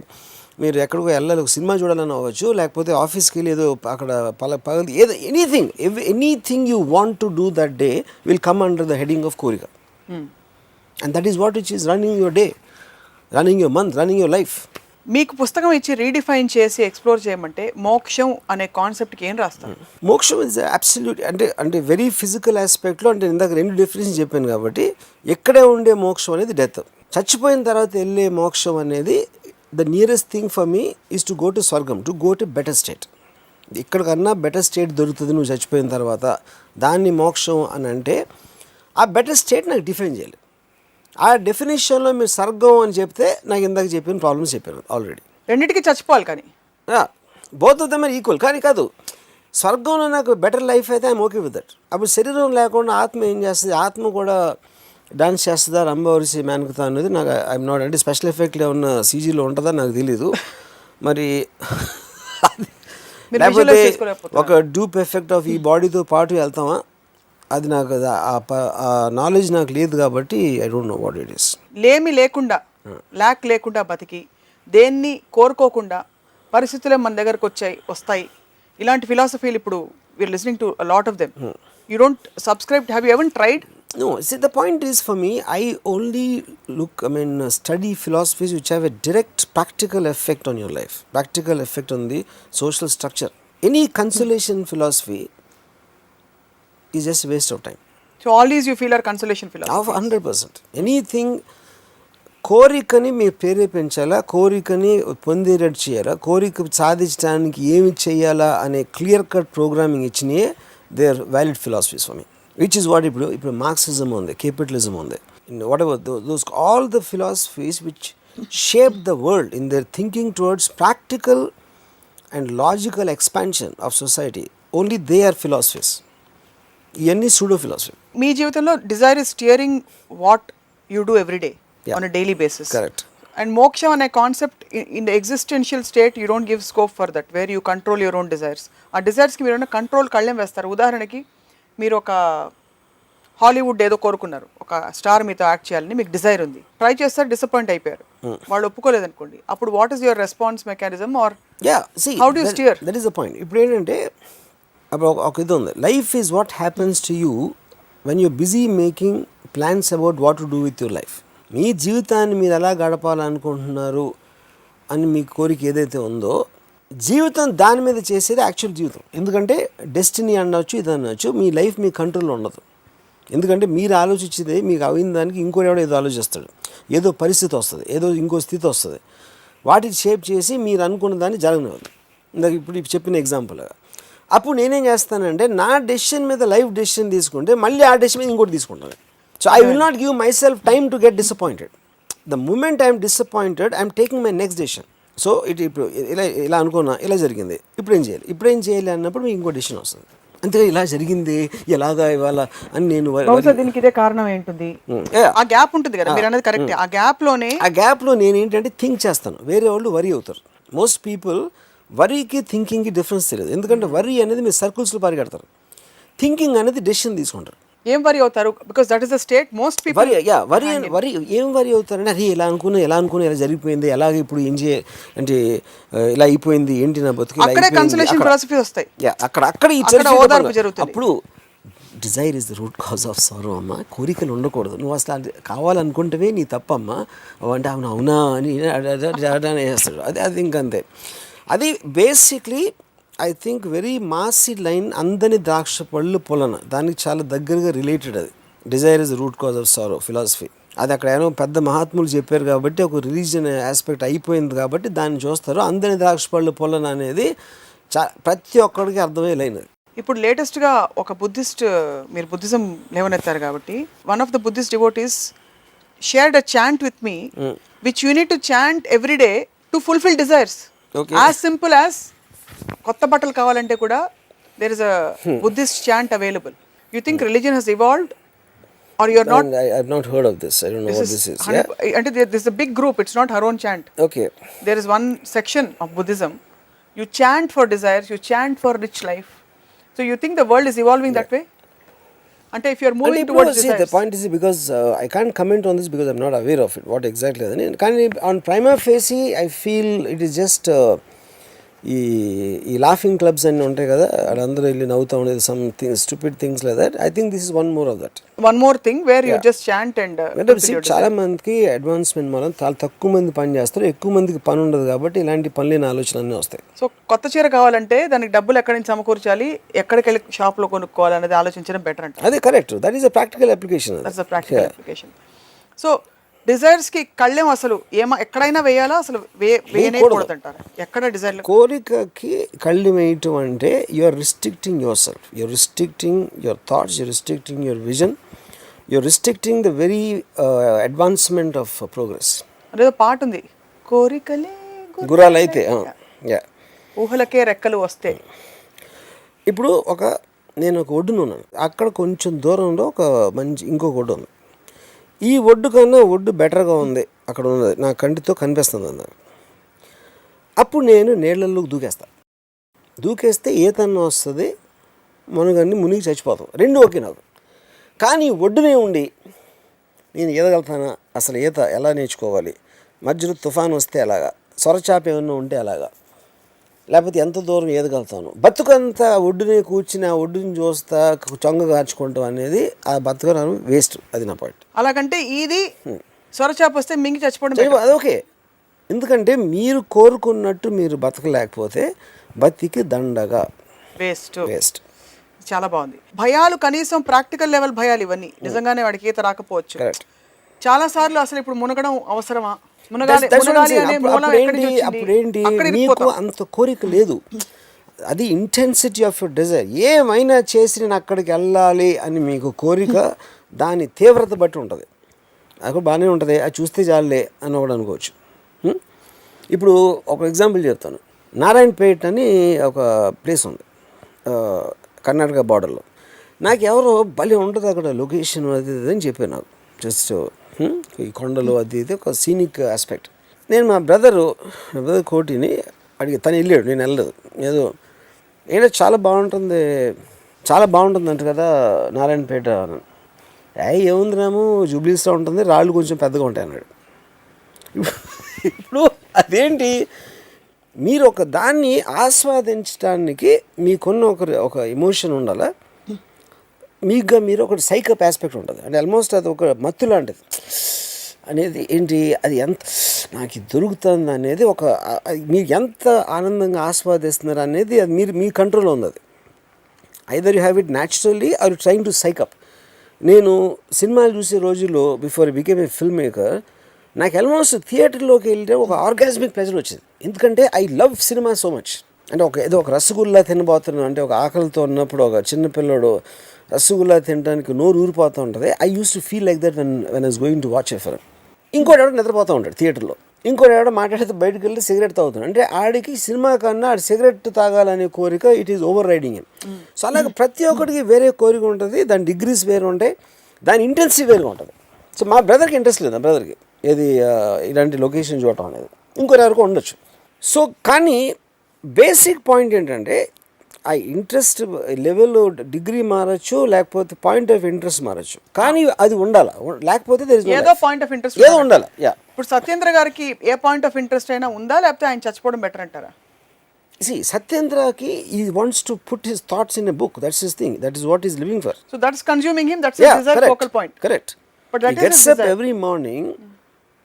మీరు ఎక్కడికో వెళ్ళాలి ఒక సినిమా చూడాలని అవ్వచ్చు, లేకపోతే ఆఫీస్కి వెళ్ళి ఏదో అక్కడ ఏదో anything you want to do that day will come under the heading of కోరిక. And that is what which is running your day, running your month, running your life. మీకు పుస్తకం ఇచ్చి రీడిఫైన్ చేసి ఎక్స్ప్లోర్ చేయమంటే మోక్షం అనే కాన్సెప్ట్కి ఏం రాస్తారు? మోక్షం ఇస్ అబ్సల్యూట్ అంటే వెరీ ఫిజికల్ ఆస్పెక్ట్లో, అంటే ఇందాక 2 డెఫినేషన్ చెప్పాను కాబట్టి ఎక్కడే ఉండే మోక్షం అనేది డెత్. చచ్చిపోయిన తర్వాత వెళ్ళే మోక్షం అనేది the nearest thing for me is to go to స్వర్గం, to go to better state. ఇక్కడికన్నా బెటర్ స్టేట్ దొరుకుతుంది నువ్వు చచ్చిపోయిన తర్వాత, దాన్ని మోక్షం అని అంటే ఆ బెటర్ స్టేట్ నాకు డిఫైన్ చేయాలి. ఆ డెఫినేషన్లో మీరు స్వర్గం అని చెప్తే నాకు ఇందాక చెప్పిన ప్రాబ్లమ్స్ చెప్పాను ఆల్రెడీ. రెండింటికి చచ్చిపోవాలి, కానీ both of them are equal. కానీ కాదు, స్వర్గంలో నాకు బెటర్ లైఫ్ అయితే ఐఎమ్ ఓకే విత్ దట్. అప్పుడు శరీరం లేకుండా ఆత్మ ఏం చేస్తుంది, ఆత్మ కూడా డాన్స్ చేస్తుందా, రంభవరిసి మేనకుతా అనేది నాకు ఐఎమ్ నాట్, అంటే స్పెషల్ ఎఫెక్ట్లో ఉన్న సీజీలో ఉంటుందా నాకు తెలీదు. మరి లేకపోతే ఒక డూప్ ఎఫెక్ట్ ఆఫ్ ఈ బాడీతో పాటు వెళ్తామా, అది నాకు ఆ నాలెడ్జ్ నాకు లేదు కాబట్టి I don't know what it is. Lakh లేకుండా బతికి దేన్ని కోరుకోకుండా పరిస్థితులే మన దగ్గరకు వస్తాయి. ఇలాంటి ఫిలాసఫీలు ఇప్పుడు we're listening to a lot of them. You don't subscribe, have you ever tried? No, see the point is for me, I only study philosophies which have a direct practical effect on your life, practical effect on the social structure. Any consolation philosophy is just a waste of time. So all these you feel are consolation philosophies? 100%. Anything కోరికని మీరు ప్రేరేపించాలా, కోరికని పొందేటట్టు చేయాలా, కోరిక సాధించడానికి ఏమి చేయాలా అనే clear cut programming ఇచ్చినాయే they are valid philosophies for me. Which is what ఇప్పుడు మార్క్సిజం ఉంది, capitalism ఉంది, whatever those all the philosophies which shape the world in their thinking towards practical and logical expansion of society, only they are philosophies. ఇవన్నీ pseudo philosophy. మీ జీవితంలో desire is steering what you do every day on a daily basis. Correct. And moksha అనే concept in the existential state you don't give scope for that, where you control your own desires. ఆ desires-కి మీరు control కళ్ళెం వేస్తారు. ఉదాహరణకి మీరు ఒక Hollywood ఏదో కోరుకున్నారు, ఒక స్టార్ మీతో యాక్ట్ చేయాలని మీకు డిజైర్ ఉంది, ట్రై చేస్తారు, డిసప్పాయింట్ అయిపోయారు. వాళ్ళు ఒప్పుకోలేదు అనుకోండి, అప్పుడు what is your response mechanism or see how do you steer? That is the point. ఇప్పుడు ఏంటంటే అప్పుడు ఒక ఇది ఉంది, life is what happens to you when you're busy making plans about what to do with your life. మీ జీవితాన్ని మీరు ఎలా గడపాలనుకుంటున్నారు అని మీ కోరిక ఏదైతే ఉందో, జీవితం దాని మీద చేసేది యాక్చువల్ జీవితం. ఎందుకంటే డెస్టినీ అనొచ్చు, ఇది అనొచ్చు, మీ లైఫ్ మీ కంట్రోల్లో ఉండదు. ఎందుకంటే మీరు ఆలోచించేది మీకు అయిన దానికి ఇంకోటి ఎవడో ఏదో ఆలోచిస్తాడు, ఏదో పరిస్థితి వస్తుంది, ఏదో ఇంకో స్థితి వస్తుంది, వాటిని షేప్ చేసి మీరు అనుకున్న దాన్ని జరగనివ్వదు. ఇందాక ఇప్పుడు చెప్పిన ఎగ్జాంపుల్. అప్పుడు నేనేం చేస్తానంటే నా డెసిషన్ మీద లైఫ్ డెసిషన్ తీసుకుంటే మళ్ళీ ఆ డెసిషన్ మీద ఇంకోటి తీసుకుంటాను. So I will not give myself time to get disappointed. The moment I'm disappointed I'm taking my next decision. So ఇప్పుడు ఇలా అనుకున్నా, ఇలా జరిగింది, ఇప్పుడు ఏం చేయాలి అన్నప్పుడు మీకు ఇంకో డెసిషన్ వస్తుంది. అంతే, ఇలా జరిగింది ఎలాగా ఇవాళ అని నేను దీనికి ఇదే కారణం ఏంటుంది, ఆ గ్యాప్ ఉంటుంది కదా మీరు అనేది కరెక్ట్. ఆ గ్యాప్లో నేను ఏంటంటే థింక్ చేస్తాను, వేరే వాళ్ళు వరీ అవుతారు. మోస్ట్ పీపుల్ వరీకి థింకింగ్కి డిఫరెన్స్ తెలియదు. ఎందుకంటే వరీ అనేది మీరు సర్కిల్స్లో పరిగెడతారు, థింకింగ్ అనేది డెసిషన్ తీసుకుంటారు. ఏం వరీ అవుతారు? Because that is the state most people worry ఏం వరీ అవుతారంటే, అది ఎలా అనుకున్నా ఇలా జరిగిపోయింది, ఎలాగ ఇప్పుడు ఏం అంటే ఇలా అయిపోయింది, ఏంటి నా బతుకు, అప్పుడు Dzire is the root cause of సారో అమ్మ. కోరికలు ఉండకూడదు, నువ్వు అసలు కావాలనుకుంటేవే నీ తప్పమ్మా అంటే అవునా అని వేస్తాడు. అది ఇంకంతే. అది basically I think very Masih line, అందని ద్రాక్ష పళ్ళు పొలన, దానికి చాలా దగ్గరగా రిలేటెడ్. అది Dzire is the root cause of sorrow philosophy. అది అక్కడ ఏమో పెద్ద మహాత్ములు చెప్పారు కాబట్టి, ఒక రిలీజియన్ ఆస్పెక్ట్ అయిపోయింది కాబట్టి దాన్ని చూస్తారు. అందని ద్రాక్ష పళ్ళు పొలన అనేది ప్రతి ఒక్కడికి అర్థమయ్యే లైన్. ఇప్పుడు లేటెస్ట్గా ఒక బుద్ధిస్ట్, మీరు బుద్ధిజం లేవనెత్తారు కాబట్టి, one of the Buddhist devotees shared a chant with me which you need to chant every day to fulfil desires. As simple as కొత్త బట్టలు కావాలంటే కూడా there is a Buddhist chant available. You think religion has evolved or you're not? I have not heard of this. I don't know what this is. And there's a big group, it's not her own chant. Okay. There is one section of Buddhism, you chant for desires, you chant for rich life. So you think the world is evolving that way? And if you're moving towards desires. The point is because I can't comment on this because I'm not aware of it, what exactly. On prima facie I feel it is just ఈ laughing clubs అన్నీ ఉంటాయి కదా, వాళ్ళందరూ వెళ్ళి నవ్వుతూ ఉండేది, some things stupid things like that. I think this is one more of that. One more thing where you just chant and చాలా మందికి అడ్వాన్స్మెంట్ మనం చాలా తక్కువ మంది పని చేస్తారు, ఎక్కువ మందికి పని ఉండదు కాబట్టి ఇలాంటి పనులేని ఆలోచనలు వస్తాయి. సో కొత్త చీర కావాలంటే దానికి డబ్బులు ఎక్కడి నుంచి సమకూర్చాలి, ఎక్కడికి వెళ్ళి షాప్లో కొనుక్కోవాలి అనేది ఆలోచించడం బెటర్ అంటే. అదే correct, that is a practical application. That's a practical application. So డిజైర్స్కి కళ్ళెం అసలు ఎక్కడైనా వేయాలా, అసలు వేయకూడదు అంటారు ఎక్కడ డిజైర్? కోరికకి కళ్ళు వేయటం అంటే you are restricting yourself, you are restricting your thoughts, you are restricting your vision, you are restricting the very advancement of progress. అదేదో పాట ఉంది, కోరికలే గుర్రాలు అయితే ఊహలకే రెక్కలు వస్తే. ఇప్పుడు నేను ఒక ఒడ్డున ఉన్నాను, అక్కడ కొంచెం దూరంలో ఒక మంచి ఇంకొక ఒడ్డు ఉంది. ఈ ఒడ్డు కన్నా ఒడ్డు బెటర్గా ఉంది, అక్కడ ఉన్నది నా కంటితో కనిపిస్తుంది అన్నారు. అప్పుడు నేను నీళ్ళల్లో దూకేస్తే ఈతన్న వస్తుంది, మునగన్ని మునిగి చచ్చిపోతాం, రెండు ఓకే నాకు. కానీ ఒడ్డునే ఉండి నేను ఈదగలుగుతానా, అసలు ఈత ఎలా నేర్చుకోవాలి, మధ్యలో తుఫాను వస్తే ఎలాగా, సొరచాప ఏమన్నా ఉంటే అలాగా, లేకపోతే ఎంత దూరం ఈదగలుగుతాను, బతుకంతా ఒడ్డునే కూర్చుని ఆ ఒడ్డుని చూస్తా చొంగ కార్చుకుంటాం అనేది ఆ బతుకను వేస్ట్. అది నా పాయింట్. అలాగంటే ఇది సొరచాప వస్తే మింగి చచ్చిపోవడం అదొకే. ఎందుకంటే మీరు కోరుకున్నట్టు మీరు బతకలేకపోతే బతికి దండగా వేస్ట్. చాలా బాగుంది. భయాలు కనీసం ప్రాక్టికల్ లెవెల్ భయాలు ఇవన్నీ, నిజంగానే వాడికి ఈత రాకపోవచ్చు. చాలా సార్లు అసలు ఇప్పుడు మునగడం అవసరమా, అప్పుడేంటి మీకు అంత కోరిక లేదు, అది ఇంటెన్సిటీ ఆఫ్ యువర్ డిజైర్. ఏమైనా చేసి నేను అక్కడికి వెళ్ళాలి అని మీకు కోరిక, దాని తీవ్రత బట్టి ఉంటుంది. అక్కడ బాగానే ఉంటుంది, అది చూస్తే చాలే అని కూడా అనుకోవచ్చు. ఇప్పుడు ఒక ఎగ్జాంపుల్ చెప్తాను. నారాయణపేట్ అని ఒక ప్లేస్ ఉంది కర్ణాటక బార్డర్లో. నాకు ఎవరో భలే ఉంటుంది అక్కడ లొకేషన్ అది అని చెప్పారు నాకు. జస్ట్ ఈ కొండలు అది ఇది ఒక సీనిక్ ఆస్పెక్ట్. నేను మా బ్రదర్ కోటిని అడిగి, తను వెళ్ళాడు, నేను వెళ్ళలేదు. ఏదో చాలా బాగుంటుంది అంట కదా నారాయణపేట. ఏముంది రాము, జూబ్లీస్లో ఉంటుంది, రాళ్ళు కొంచెం పెద్దగా ఉంటాయి అన్నాడు. ఇప్పుడు అదేంటి, మీరు ఒక దాన్ని ఆస్వాదించడానికి మీకున్న ఒక ఎమోషన్ ఉండాలా, మీకుగా మీరు ఒక సైకప్ ఆస్పెక్ట్ ఉంటుంది. అంటే ఆల్మోస్ట్ అది ఒక మత్తు లాంటిది అనేది ఏంటి, అది ఎంత నాకు ఇది దొరుకుతుంది అనేది ఒక మీరు ఎంత ఆనందంగా ఆస్వాదిస్తున్నారు అనేది అది మీ కంట్రోల్లో ఉంది. అది either you have it naturally or you trying to psych up. నేను సినిమాలు చూసే రోజుల్లో before I became a film maker, నాకు ఆల్మోస్ట్ థియేటర్లోకి వెళ్తే ఒక ఆర్గాస్మిక్ ప్లెజర్ వచ్చింది. ఎందుకంటే I love cinema so much. అంటే ఏదో ఒక రసగుల్లా తినబోతున్నాను అంటే, ఒక ఆకలితో ఉన్నప్పుడు ఒక చిన్నపిల్లడు రసగుల్లా తినడానికి నోరు ఊరిపోతూ ఉంటుంది. I use to feel like that when ice going to watch a film. ఇంకోటి ఎవడో నిద్రపోతూ ఉంటాడు థియేటర్లో, ఇంకోటి ఎవడో మాట్లాడితే బయటకు వెళ్ళి సిగరెట్ తాగుతాడు. అంటే ఆడికి సినిమా కన్నా ఆడి సిగరెట్ తాగాలనే కోరిక it is over riding him. So అలాగే ప్రతి ఒక్కడికి వేరే కోరిక ఉంటుంది, దాని డిగ్రీస్ వేరు ఉంటాయి, దాని ఇంటెన్సిటీ వేరుగా ఉంటుంది. సో మా బ్రదర్కి ఇంట్రెస్ట్ లేదు, నా బ్రదర్కి ఏది ఇలాంటి లొకేషన్ చూడటం అనేది, ఇంకొకరికి ఉండొచ్చు. సో కానీ బేసిక్ పాయింట్ ఏంటంటే, ఆ ఇంట్రెస్ట్ లెవెల్ డిగ్రీ మారచ్చు, లేకపోతే పాయింట్ ఆఫ్ ఇంట్రెస్ట్ మారచ్చు, కానీ అది ఉండాలి. లేకపోతే ఏదో పాయింట్ ఆఫ్ ఇంట్రెస్ట్ ఏదో ఉండాలి. యా, ఇప్పుడు సత్యేంద్ర గారికి ఏ పాయింట్ ఆఫ్ ఇంట్రెస్ట్ అయినా ఉందా, లేకపోతే ఆయన చచ్చిపోవడం బెటర్ అంటారా? సత్యేంద్రకి he wants to put his thoughts in a book. That's his thing. That is what he's living for. So that's consuming him. That's his desired focal point. Correct. But that he is gets his up desire. every morning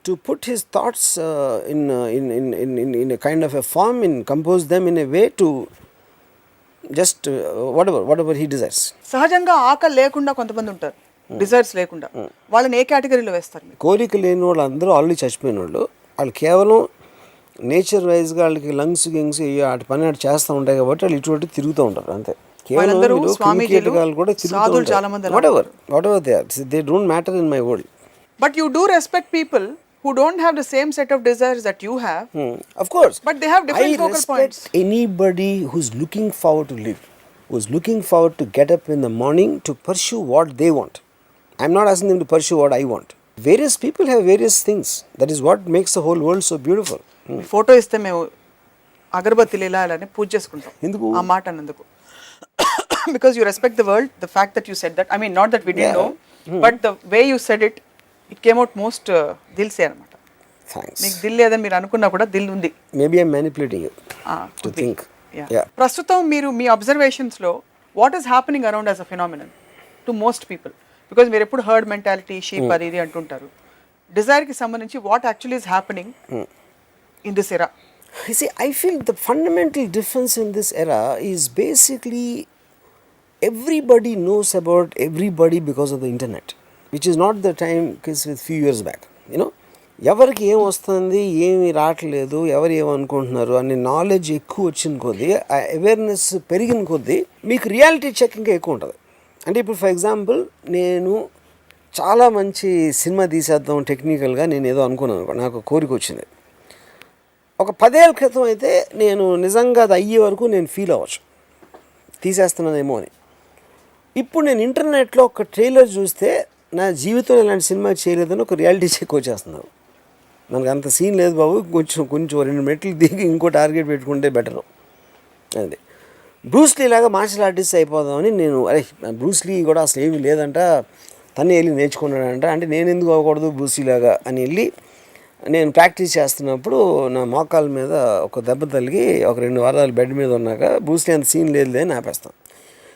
to put his thoughts in a kind of a form, and compose them in a way to just whatever he desires. సహజంగా ఆకలి లేకుండా కొంతమంది ఉంటారు, desires లేకుండా. వాళ్ళని ఏ కేటగిరీలో వేస్తారు మీరు? కోరిక లేని వాళ్ళు అందరూ ఆల్రెడీ చచ్చిపోయిన వాళ్ళు. వాళ్ళు కేవలం నేచర్ వైజ్గా వాళ్ళకి లంగ్స్ గింగ్స్ వాటి పని అటు చేస్తూ ఉంటాయి కాబట్టి వాళ్ళు ఇటువంటి తిరుగుతూ ఉంటారు అంతే. కేవలం కీటకాలు కూడా తిరుగుతూ ఉంటారు. whatever they don't matter in my world. But you do respect people who don't have the same set of desires that you have. Of course. But they have different focal points. I respect anybody who's looking forward to live, who's looking forward to get up in the morning to pursue what they want. I'm not asking them to pursue what I want. Various people have various things. That is what makes the whole world so beautiful. Photo ఇస్తే మేము అగరబత్తిలు ఇలా అలానే పూజ చేసుకుంటాం. ఎందుకు ఆ మాట అన్నందుకు? Because you respect the world, the fact that you said that. I mean, not that we didn't know, but the way you said it, it came out most Dil సే అనమాట. Thanks. మీకు దిల్ లేదని మీరు అనుకున్నా కూడా దిల్ ఉంది. Maybe I'm manipulating you to think. Yeah. ప్రస్తుతం మీరు మీ అబ్జర్వేషన్స్లో what is happening around as a phenomenon to most people? Because మీరు ఎప్పుడు హర్డ్ మెంటాలిటీ, షీప్ అది ఇది అంటుంటారు. డిజైర్కి సంబంధించి what actually is happening in this era? You see, I feel the fundamental difference in this era is basically everybody knows about everybody because of the internet, which is not the time case with few years back. You know, ఎవరికి ఏం వస్తుంది, ఏమి రావట్లేదు, ఎవరు ఏమనుకుంటున్నారు అనే knowledge ఎక్కువ వచ్చిన కొద్దీ, ఆ అవేర్నెస్ పెరిగిన కొద్దీ మీకు రియాలిటీ చెక్ ఇంకా ఎక్కువ ఉంటుంది. అంటే ఇప్పుడు ఫర్ ఎగ్జాంపుల్, నేను చాలా మంచి సినిమా తీసేద్దాం టెక్నికల్గా నేను ఏదో అనుకున్నాను, నాకు కోరిక వచ్చింది. ఒక 10 ఏళ్ళ క్రితం అయితే నేను నిజంగా అది అయ్యే వరకు నేను ఫీల్ అవ్వచ్చు, తీసేస్తున్నానేమో అని. ఇప్పుడు నేను ఇంటర్నెట్లో ఒక ట్రైలర్ చూస్తే నా జీవితంలో ఇలాంటి సినిమా చేయలేదని ఒక రియాలిటీ చెక్ వచ్చేస్తున్నారు. మనకు అంత సీన్ లేదు బాబు, కొంచెం 2 మెట్లు దిగి ఇంకో టార్గెట్ పెట్టుకుంటే బెటరు. అది బ్రూస్లీ లాగా మార్షల్ ఆర్టిస్ట్ అయిపోదామని నేను, బ్రూస్లీ కూడా అసలు ఏమీ లేదంట, తనే వెళ్ళి నేర్చుకున్నాడంట, అంటే నేను ఎందుకు అవ్వకూడదు బ్రూస్లీ లాగా అని వెళ్ళి నేను ప్రాక్టీస్ చేస్తున్నప్పుడు నా మోకాల మీద ఒక దెబ్బ తగిలి ఒక 2 వారాలు బెడ్ మీద ఉన్నాక బ్రూస్లీ అంత సీన్ లేదు అని ఆపేస్తాను.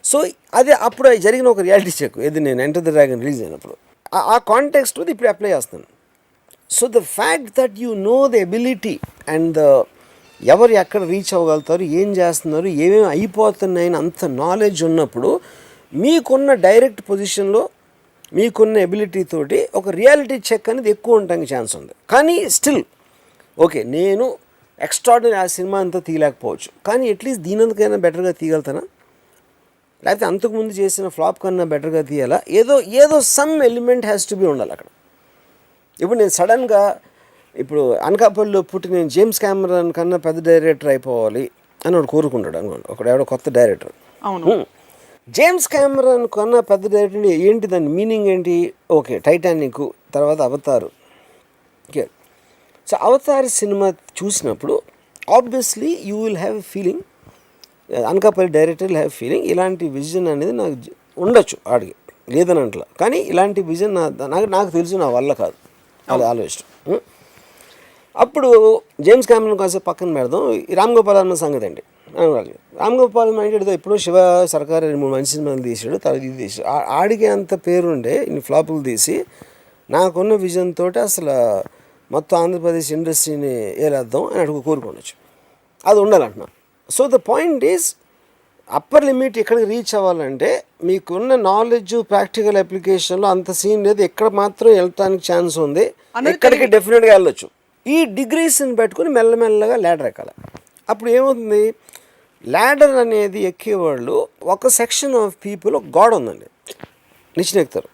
సో అది అప్పుడు జరిగిన ఒక రియాలిటీ చెక్, ఇది నేను ఎంటర్ ది డ్రాగన్ రిలీజ్ అయినప్పుడు ఆ కాంటెక్స్ట్ ఇప్పుడు అప్లై చేస్తాను. So the fact that you know the ability and ఎవరు ఎక్కడ రీచ్ అవ్వగలుగుతారు, ఏం చేస్తున్నారు, ఏమేమి అయిపోతున్నాయని అంత నాలెడ్జ్ ఉన్నప్పుడు మీకున్న డైరెక్ట్ పొజిషన్లో మీకున్న ఎబిలిటీ తోటి ఒక రియాలిటీ చెక్ అనేది ఎక్కువ ఉండడానికి ఛాన్స్ ఉంది. కానీ స్టిల్ ఓకే, నేను ఎక్స్ట్రాడినరీ ఆ సినిమా అంతా తీయలేకపోవచ్చు, కానీ అట్లీస్ట్ దీనందుకైనా బెటర్గా తీయగలుగుతానా, లేకపోతే అంతకుముందు చేసిన ఫ్లాప్ కన్నా బెటర్గా తీయాలా, ఏదో some element has to B ఉండాలి అక్కడ. ఇప్పుడు నేను సడన్గా ఇప్పుడు అనకాపల్లిలో పుట్టి నేను జేమ్స్ కెమెరాన్ కన్నా పెద్ద డైరెక్టర్ అయిపోవాలి అని వాడు కోరుకుంటాడు అనుకోండి, ఎవడో కొత్త డైరెక్టర్. అవును, జేమ్స్ కెమెరాన్ కన్నా పెద్ద డైరెక్టర్ ఏంటి, దాని మీనింగ్ ఏంటి? ఓకే, టైటానిక్ తర్వాత అవతారు. ఓకే, సో అవతార్ సినిమా చూసినప్పుడు obviously you will have a feeling, Anakapalli director will have feeling, ఇలాంటి విజన్ అనేది నాకు ఉండొచ్చు, ఆడికి లేదని అంటలా, కానీ ఇలాంటి విజన్ నాకు తెలుసు నా వల్ల కాదు, అది ఆలోచన. అప్పుడు జేమ్స్ క్యామరన్ కాసేపు పక్కన పెడదాం, ఈ రామ్ గోపాల్ వర్మ సంగతి అండి. రామ్ గోపాల్ వర్మ అంటే ఎప్పుడో శివ సర్కార్ 2-3 మంచి సినిమాలు తీసాడు, తర్వాత ఇది తీసాడు. ఆడికి అంత పేరుండే ఇన్ని ఫ్లాపులు తీసి నాకున్న విజన్ తోటి అసలు మొత్తం ఆంధ్రప్రదేశ్ ఇండస్ట్రీని ఏలేద్దాం అని అడుగు కోరుకోవచ్చు. అది ఉండాలంటున్నా. So the point is upper limit ఎక్కడికి రీచ్ అవ్వాలంటే మీకున్న నాలెడ్జ్ ప్రాక్టికల్ అప్లికేషన్లో అంత సీన్ లేదు, ఎక్కడ మాత్రం వెళ్ళటానికి ఛాన్స్ ఉంది, ఎక్కడికి డెఫినెట్గా వెళ్ళొచ్చు. ఈ డిగ్రీస్ని పెట్టుకుని మెల్లమెల్లగా ల్యాడర్ ఎక్కాలి. అప్పుడు ఏమవుతుంది, ల్యాడర్ అనేది ఎక్కేవాళ్ళు ఒక సెక్షన్ ఆఫ్ పీపుల్, ఒక గోడ ఉందండి, నిచ్చెనెక్కుతారు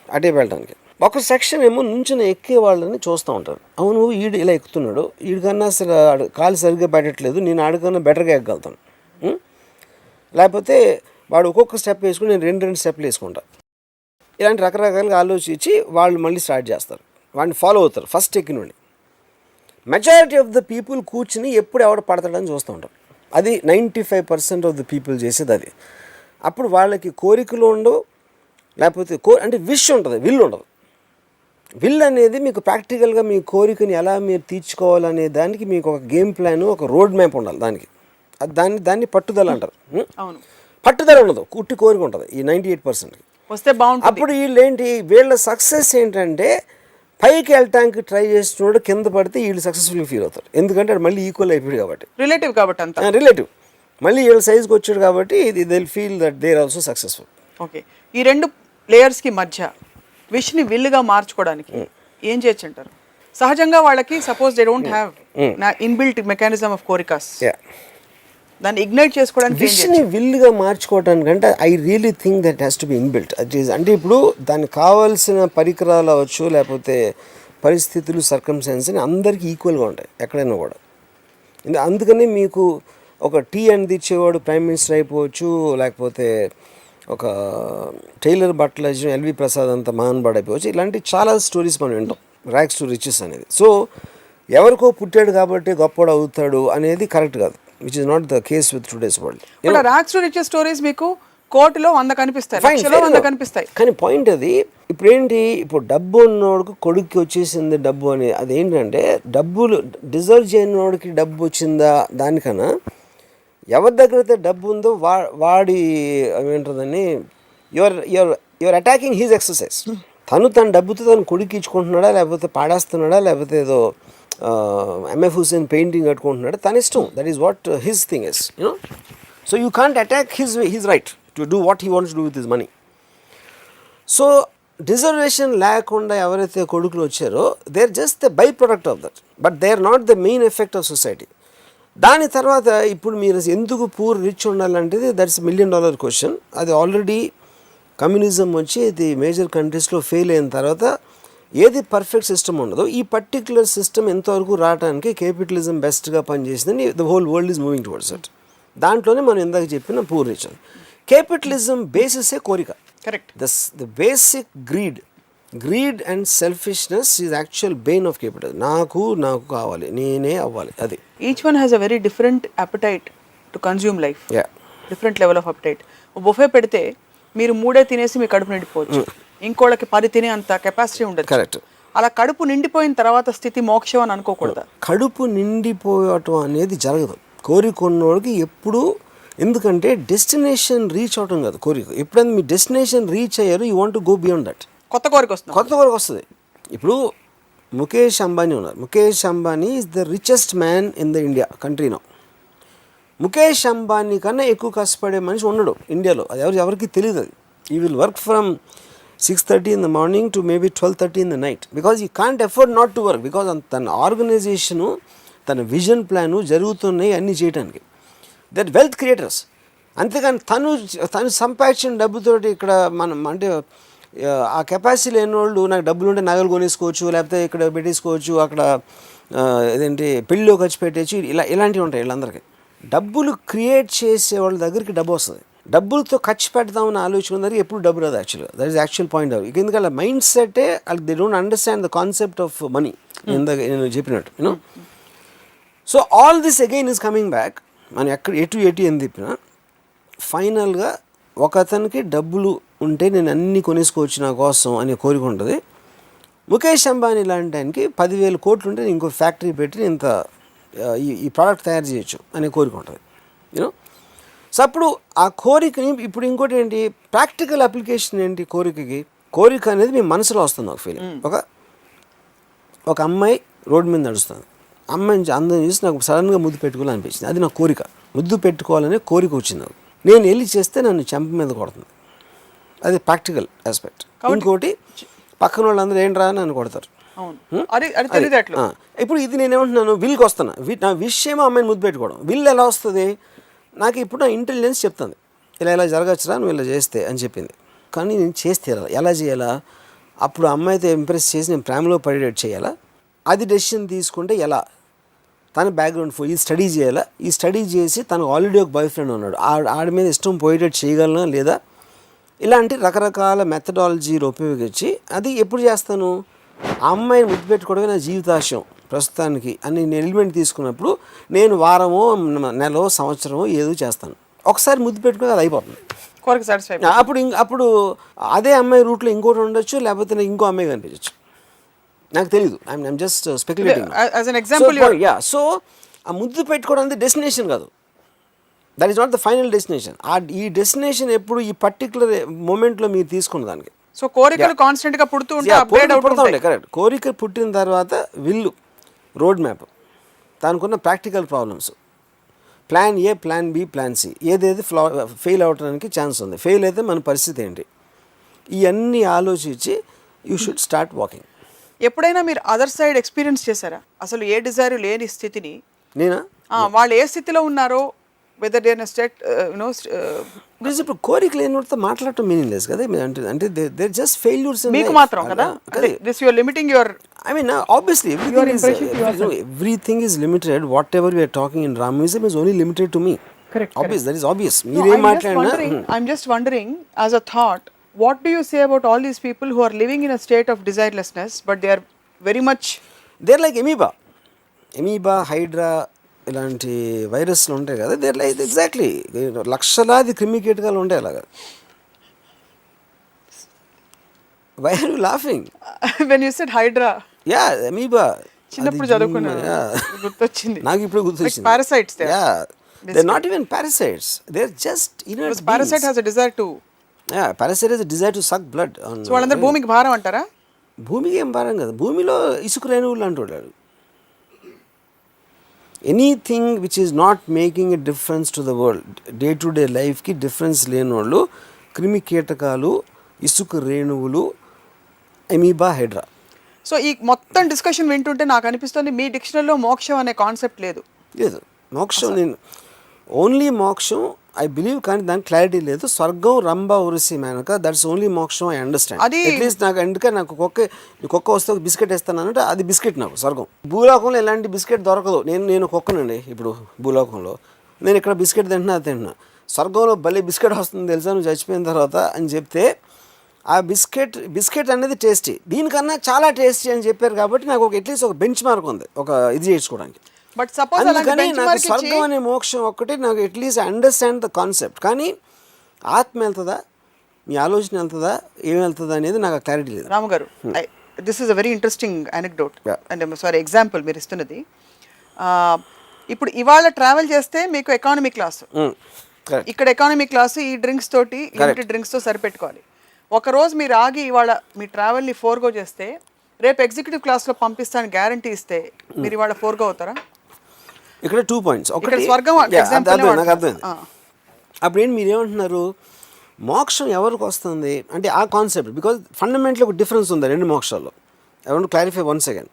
అటే వెళ్ళడానికి. ఒక సెక్షన్ ఏమో నుంచుని ఎక్కే వాళ్ళని చూస్తూ ఉంటారు. అవును ఈడు ఇలా ఎక్కుతున్నాడు, వీడికన్నా అసలు కాలు సరిగ్గా పెట్టట్లేదు, నేను ఆడికన్నా బెటర్గా ఎక్కగలుగుతాను. లేకపోతే వాడు ఒక్కొక్క స్టెప్ వేసుకుని నేను 2 స్టెప్లు వేసుకుంటా. ఇలాంటి రకరకాలుగా ఆలోచించి వాళ్ళు మళ్ళీ స్టార్ట్ చేస్తారు, వాడిని ఫాలో అవుతారు ఫస్ట్ ఎక్కినండి. మెజారిటీ ఆఫ్ ద పీపుల్ కూర్చుని ఎప్పుడు ఎవడ పడతాడని చూస్తూ ఉంటారు. అది 95% ఆఫ్ ద పీపుల్ చేసేది అది. అప్పుడు వాళ్ళకి కోరికలు ఉండవు, లేకపోతే అంటే విష్ ఉంటుంది, విల్ ఉండదు. విల్ అనేది మీకు ప్రాక్టికల్గా మీ కోరికని ఎలా మీరు తీర్చుకోవాలనే దానికి మీకు ఒక గేమ్ ప్లాన్, ఒక రోడ్ మ్యాప్ ఉండాలి దానికి. దాన్ని పట్టుదల అంటారు. పట్టుదల ఉండదు, కుట్టి కోరిక ఉంటుంది ఈ 98% వస్తే బాగుంటుంది. అప్పుడు వీళ్ళ సక్సెస్ ఏంటంటే పైకి వెళ్ళటానికి ట్రై చేస్తున్నాడు, కింద పడితే వీళ్ళు సక్సెస్ఫుల్గా ఫీల్ అవుతారు. ఎందుకంటే అది మళ్ళీ ఈక్వల్ అయిపోయాడు కాబట్టి, రిలేటివ్ కాబట్టి అంతా రిలేటివ్ మళ్ళీ వీళ్ళ సైజ్కి వచ్చాడు కాబట్టి they will feel that they are also successful. Okay, ఈ 2 లేయర్స్కి మధ్య విష్ని విల్లుగా మార్చుకోవడానికి ఏం చేయొచ్చు అంటారు? సహజంగా వాళ్ళకి suppose they don't have inbuilt mechanism of కోరికాస్, దాన్ని ఇగ్నైట్ చేసుకోవడానికి విష్ని విల్లుగా మార్చుకోవడానికంటే I really think that has to be inbuilt. అంటే ఇప్పుడు దానికి కావాల్సిన పరికరాలు అవ్వచ్చు, లేకపోతే పరిస్థితులు, సర్కమ్స్టాన్సెస్ అందరికీ ఈక్వల్గా ఉంటాయి ఎక్కడైనా కూడా. అందుకని మీకు ఒక టీ అందించేవాడు ప్రైమ్ మినిస్టర్ అయిపోవచ్చు, లేకపోతే ఒక టైలర్ బట్టలు ఎల్వి ప్రసాద్ అంత మహాన్బాడ్ అయిపోవచ్చు. ఇలాంటి చాలా స్టోరీస్ మనం వింటాం, ర్యాక్స్ టు రిచెస్ అనేది. సో ఎవరికో పుట్టాడు కాబట్టి గొప్పవాడు అవుతాడు అనేది కరెక్ట్ కాదు, which is not the case with today's world. Racks to riches stories మీకు కోటిలో 100 కనిపిస్తాయి, లక్షలో 100 కనిపిస్తాయి. కానీ పాయింట్ అది ఇప్పుడు డబ్బు ఉన్నోడికి కొడుక్కి వచ్చేసింది డబ్బు అని, అదేంటంటే డబ్బులు డిజర్వ్ చేయనివాడికి డబ్బు వచ్చిందా దానికన్నా ఎవరి దగ్గర అయితే డబ్బు ఉందో వాడి ఏమంటుందని యువర్ అటాకింగ్ హీజ్ ఎక్సర్సైజ్. తన డబ్బుతో తను కొడుకు ఇచ్చుకుంటున్నాడా, లేకపోతే పాడేస్తున్నాడా, లేకపోతే ఏదో ఎంఎఫ్ హుసేన్ పెయింటింగ్ కట్టుకుంటున్నాడు, తన ఇష్టం. That is what his thing is, you know. So you can't attack his right to do what he wants to do with his money. So డిజర్వేషన్ లేకుండా ఎవరైతే కొడుకులు వచ్చారో they are just the by product of that, but they are not the main effect of society. దాని తర్వాత ఇప్పుడు మీరు ఎందుకు పూర్ రిచ్ ఉండాలంటే దట్స్ $1 million క్వశ్చన్. అది ఆల్రెడీ కమ్యూనిజం వచ్చి ఇది మేజర్ కంట్రీస్లో ఫెయిల్ అయిన తర్వాత ఏది పర్ఫెక్ట్ సిస్టమ్ ఉండదో ఈ పర్టిక్యులర్ సిస్టమ్ ఎంతవరకు రావడానికి కేపిటలిజం బెస్ట్గా పనిచేసిందని the whole world is moving towards it. దాంట్లోనే మనం ఇందాక చెప్పిన పూర్ రిచ్. కేపిటలిజం బేసిసే కోరిక, correct. The basic greed and selfishness is actual bane of capital. నాకు కావాలి, నేనే అవ్వాలి, అది. Each one has a very different appetite to consume life, different level of appetite. Buffet పెడితే మీరు 3 తినేసి మీ కడుపు నిండిపోవచ్చు, ఇంకోళ్ళకి 10 తినే అంత కెపాసిటీ ఉండదు, కరెక్ట్. అలా కడుపు నిండిపోయిన తర్వాత స్థితి మోక్షం అని అనుకోకూడదు. కడుపు నిండిపోవటం అనేది జరగదు కోరికొన్నోడికి ఎప్పుడు. ఎందుకంటే డెస్టినేషన్ రీచ్ అవటం కాదు కోరిక. ఎప్పుడైనా మీ డెస్టినేషన్ రీచ్ అయ్యారు, you want to go beyond that. కొత్త కోరిక వస్తుంది. ఇప్పుడు ముఖేష్ అంబానీ ఉన్నారు. Mukesh Ambani is the richest man in the India country now. Mukesh Ambani కన్నా ఎక్కువ కష్టపడే మనిషి ఉండడు ఇండియాలో. అది ఎవరికి తెలియదు. అది ఈ will work from 6:30 in the morning to maybe 12:30 in the night because he can't afford not to work, because తన ఆర్గనైజేషను, తన విజన్ ప్లాను జరుగుతున్నాయి అన్నీ చేయడానికి. That wealth creators. అంతేగాని తను సంపాదించిన డబ్బుతోటి ఇక్కడ మనం అంటే ఆ కెపాసిటీ లేని వాళ్ళు నాకు డబ్బులు ఉంటే నగలు కొనేసుకోవచ్చు, లేకపోతే ఇక్కడ పెట్టేసుకోవచ్చు, అక్కడ ఏదేంటి పెళ్ళిలో ఖర్చు పెట్టేచ్చు, ఇలాంటివి ఉంటాయి వీళ్ళందరికీ. డబ్బులు క్రియేట్ చేసే వాళ్ళ దగ్గరికి డబ్బు వస్తుంది. డబ్బులతో ఖర్చు పెడతామని ఆలోచన దగ్గరికి ఎప్పుడు డబ్బు రాదు యాక్చువల్గా. That is actual point of. ఎందుకంటే మైండ్ సెట్టే వాళ్ళకి they don't understand the concept of money. నేను చెప్పినట్టు you know. So all this again is coming back. మనం ఎటు ఏం చెప్పినా ఫైనల్గా ఒక అతనికి డబ్బులు ఉంటే నేను అన్నీ కొనేసుకోవచ్చు నా కోసం అనే కోరిక ఉంటుంది. ముఖేష్ అంబానీ లాంటి ఆయనకి 10,000 కోట్లు ఉంటే ఇంకో ఫ్యాక్టరీ పెట్టి ఇంత ఈ ప్రోడక్ట్ తయారు చేయొచ్చు అనే కోరిక ఉంటుంది యూనో. సో అప్పుడు ఆ కోరికని ఇప్పుడు ఇంకోటి ఏంటి, ప్రాక్టికల్ అప్లికేషన్ ఏంటి కోరికకి? కోరిక అనేది మీ మనసులో వస్తుంది ఒక ఫీలింగ్. ఒక అమ్మాయి రోడ్డు మీద నడుస్తుంది, అమ్మాయిని అందరం చూసి నాకు సడన్గా ముద్దు పెట్టుకోవాలని అనిపించింది, అది నా కోరిక. ముద్దు పెట్టుకోవాలనే కోరిక వచ్చింది నాకు. నేను వెళ్ళి చేస్తే నన్ను చెంప మీద కొడుతుంది, అది ప్రాక్టికల్ ఆస్పెక్ట్. ఇంకోటి పక్కన వాళ్ళందరూ ఏంట్రా నన్ను కొడతారు. ఇప్పుడు ఇది నేనేమంటున్నాను, విల్కి వస్తున్నా, నా విషయమో అమ్మాయిని ముద్దు పెట్టుకోవడం. విల్ ఎలా వస్తుంది నాకు? ఇప్పుడు నా ఇంటెలిజెన్స్ చెప్తుంది ఇలా జరగచ్చురా నువ్వు ఇలా చేస్తే అని చెప్పింది. కానీ నేను చేస్తే ఎలా చేయాలా? అప్పుడు అమ్మాయితో ఇంప్రెస్ చేసి నేను ప్రేమలో పడేటట్టు చేయాలా? అది డెసిషన్ తీసుకుంటే ఎలా? తన బ్యాక్గ్రౌండ్ ఈ స్టడీ చేయాలా? ఈ స్టడీ చేసి తనకు ఆల్రెడీ ఒక బాయ్ ఫ్రెండ్ ఉన్నాడు, ఆడి మీద ఇష్టం పోయేటట్టు చేయగలనా లేదా? ఇలాంటి రకరకాల మెథడాలజీలు ఉపయోగించి అది ఎప్పుడు చేస్తాను? ఆ అమ్మాయిని ముద్దు పెట్టుకోవడమే నా జీవితాశయం ప్రస్తుతానికి అని నేను ఎలిమెంట్ తీసుకున్నప్పుడు నేను వారమో నెలలో సంవత్సరమో ఏదో చేస్తాను. ఒకసారి ముద్దు పెట్టుకుని అది అయిపోతుంది. అప్పుడు అదే అమ్మాయి రూట్లో ఇంకోటి ఉండొచ్చు, లేకపోతే నాకు ఇంకో అమ్మాయి కనిపించచ్చు, నాకు తెలీదు. I'm just speculating. సో ఆ ముద్దు పెట్టుకోవడం అనేది డెస్టినేషన్ కాదు, that is not the final destination. ఈ డెస్టినేషన్ ఎప్పుడు ఈ పర్టికులర్ మూమెంట్లో మీరు తీసుకున్న దానికి. సో కోరికలు కాన్స్టెంట్ గా పుడుతూ ఉంటాయి. కరెక్ట్. కోరిక పుట్టిన తర్వాత విల్లు, రోడ్ మ్యాప్, దానికున్న practical problems, plan A, plan B, plan C, ఏదేది ఫెయిల్ అవడానికి ఛాన్స్ ఉంది, ఫెయిల్ అయితే మన పరిస్థితి ఏంటి, ఇవన్నీ ఆలోచించి యూ షుడ్ స్టార్ట్ వాకింగ్. ఎప్పుడైనా మీరు అదర్ సైడ్ ఎక్స్పీరియన్స్ చేశారా? అసలు ఏ డిజైర్ లేని స్థితిని నేనా? వాళ్ళు ఏ స్థితిలో ఉన్నారో, వెదర్ దే స్టేట్ ఇప్పుడు కోరిక లేనితో మాట్లాడటం మీనింగ్ లేదు కదా. అంటే దే జస్ట్ ఫెయిల్యూర్స్ మీకు మాత్రం కదా. This you are limiting your, I mean, obviously, everything is limited. Whatever we are talking in ramuism is only limited to me. Correct. Obvious, that is obvious. I'm just wondering, as a thought, what do you say about all these people who are living in a state of desirelessness, but they are very much... They're like amoeba, hydra, ఇలాంటి వైరస్లు ఉంటాయి కదా. There like exactly లక్షలాది క్రిమికీటకాలు ఉంటాయి అలాగా. Why are you laughing? When you said hydra. Yeah, amoeba. చిన్నప్పుడు చదువుకున్నా గుర్తొచ్చింది. నాకు ఇప్పుడు గుర్తొచ్చింది. Parasites there. Yeah. They're not even parasites. They're just inert beings. Parasite has a desire to... Yeah, parasite has a desire to suck blood. So వాళ్ళందరూ భూమికి భారం అంటారా? భూమికి ఏం భారం కదా, భూమిలో ఇసుక రేణువులు అంటాడు. Anything which is not making a difference to the world, day to day లైఫ్కి డిఫరెన్స్ లేని వాళ్ళు క్రిమి కీటకాలు, ఇసుక రేణువులు, అమీబా, హైడ్రా. సో ఈ మొత్తం డిస్కషన్ వింటుంటే నాకు అనిపిస్తుంది మీ డిక్షనరీలో మోక్షం అనే కాన్సెప్ట్ లేదు. మోక్షం నేను ఓన్లీ మోక్షం ఐ బిలీవ్, కానీ దానికి క్లారిటీ లేదు. స్వర్గం, రంభ, ఉరిసి, మేనక, దట్స్ ఓన్లీ మోక్షం ఐ అండర్స్టాండ్. అట్లీస్ట్ నాకు అందుకే నాకు కుక్క వస్తే ఒక బిస్కెట్ ఇస్తాను అంటే అది బిస్కెట్ నాకు స్వర్గం. భూలోకంలో ఎలాంటి బిస్కెట్ దొరకదు. నేను కుక్కనండి ఇప్పుడు భూలోకంలో, నేను ఇక్కడ బిస్కెట్ తింటున్నా అది తింటున్నా. స్వర్గంలో భలే బిస్కెట్ వస్తుంది తెలుసా నువ్వు చచ్చిపోయిన తర్వాత అని చెప్తే, ఆ బిస్కెట్ అనేది టేస్టీ, దీనికన్నా చాలా టేస్టీ అని చెప్పారు కాబట్టి నాకు అట్లీస్ట్ ఒక బెంచ్ మార్క్ ఉంది ఒక ఇది చేసుకోవడానికి. బట్ సపోజ్ అందుకని నాకు స్వర్గం అనే మోక్షం ఒక్కటి నాకు అట్లీస్ట్ అండర్స్టాండ్ ద కాన్సెప్ట్. కానీ ఆత్మ వెళ్తుందా, మీ ఆలోచన వెళ్తుందా, ఏం వెళ్తుందా అనేది నాకు క్లారిటీ లేదు. రాము గారు, this is a very interesting anecdote and sorry example మీరు ఇస్తున్నది. ఇప్పుడు ఇవాళ ట్రావెల్ చేస్తే మీకు ఎకానమీ క్లాసు, ఇక్కడ ఎకానమీ క్లాసు ఈ డ్రింక్స్ తోటి లిమిటెడ్ డ్రింక్స్తో సరిపెట్టుకోవాలి. ఒకరోజు మీరు ఆగి ఇవాళ మీ ట్రావెల్ని ఫోర్గో చేస్తే రేపు ఎగ్జిక్యూటివ్ క్లాస్లో పంపిస్తాను గ్యారంటీ ఇస్తే మీరు ఇవాళ ఫోర్గో అవుతారా? ఇక్కడ 2 పాయింట్స్. ఒకటి స్వర్గం నాకు అర్థమైంది. అప్పుడు ఏంటి మీరు ఏమంటున్నారు, మోక్షం ఎవరికి వస్తుంది అంటే ఆ కాన్సెప్ట్, బికాజ్ ఫండమెంటల్ ఒక డిఫరెన్స్ ఉంది రెండు మోక్షాల్లో. I want to clarify once again.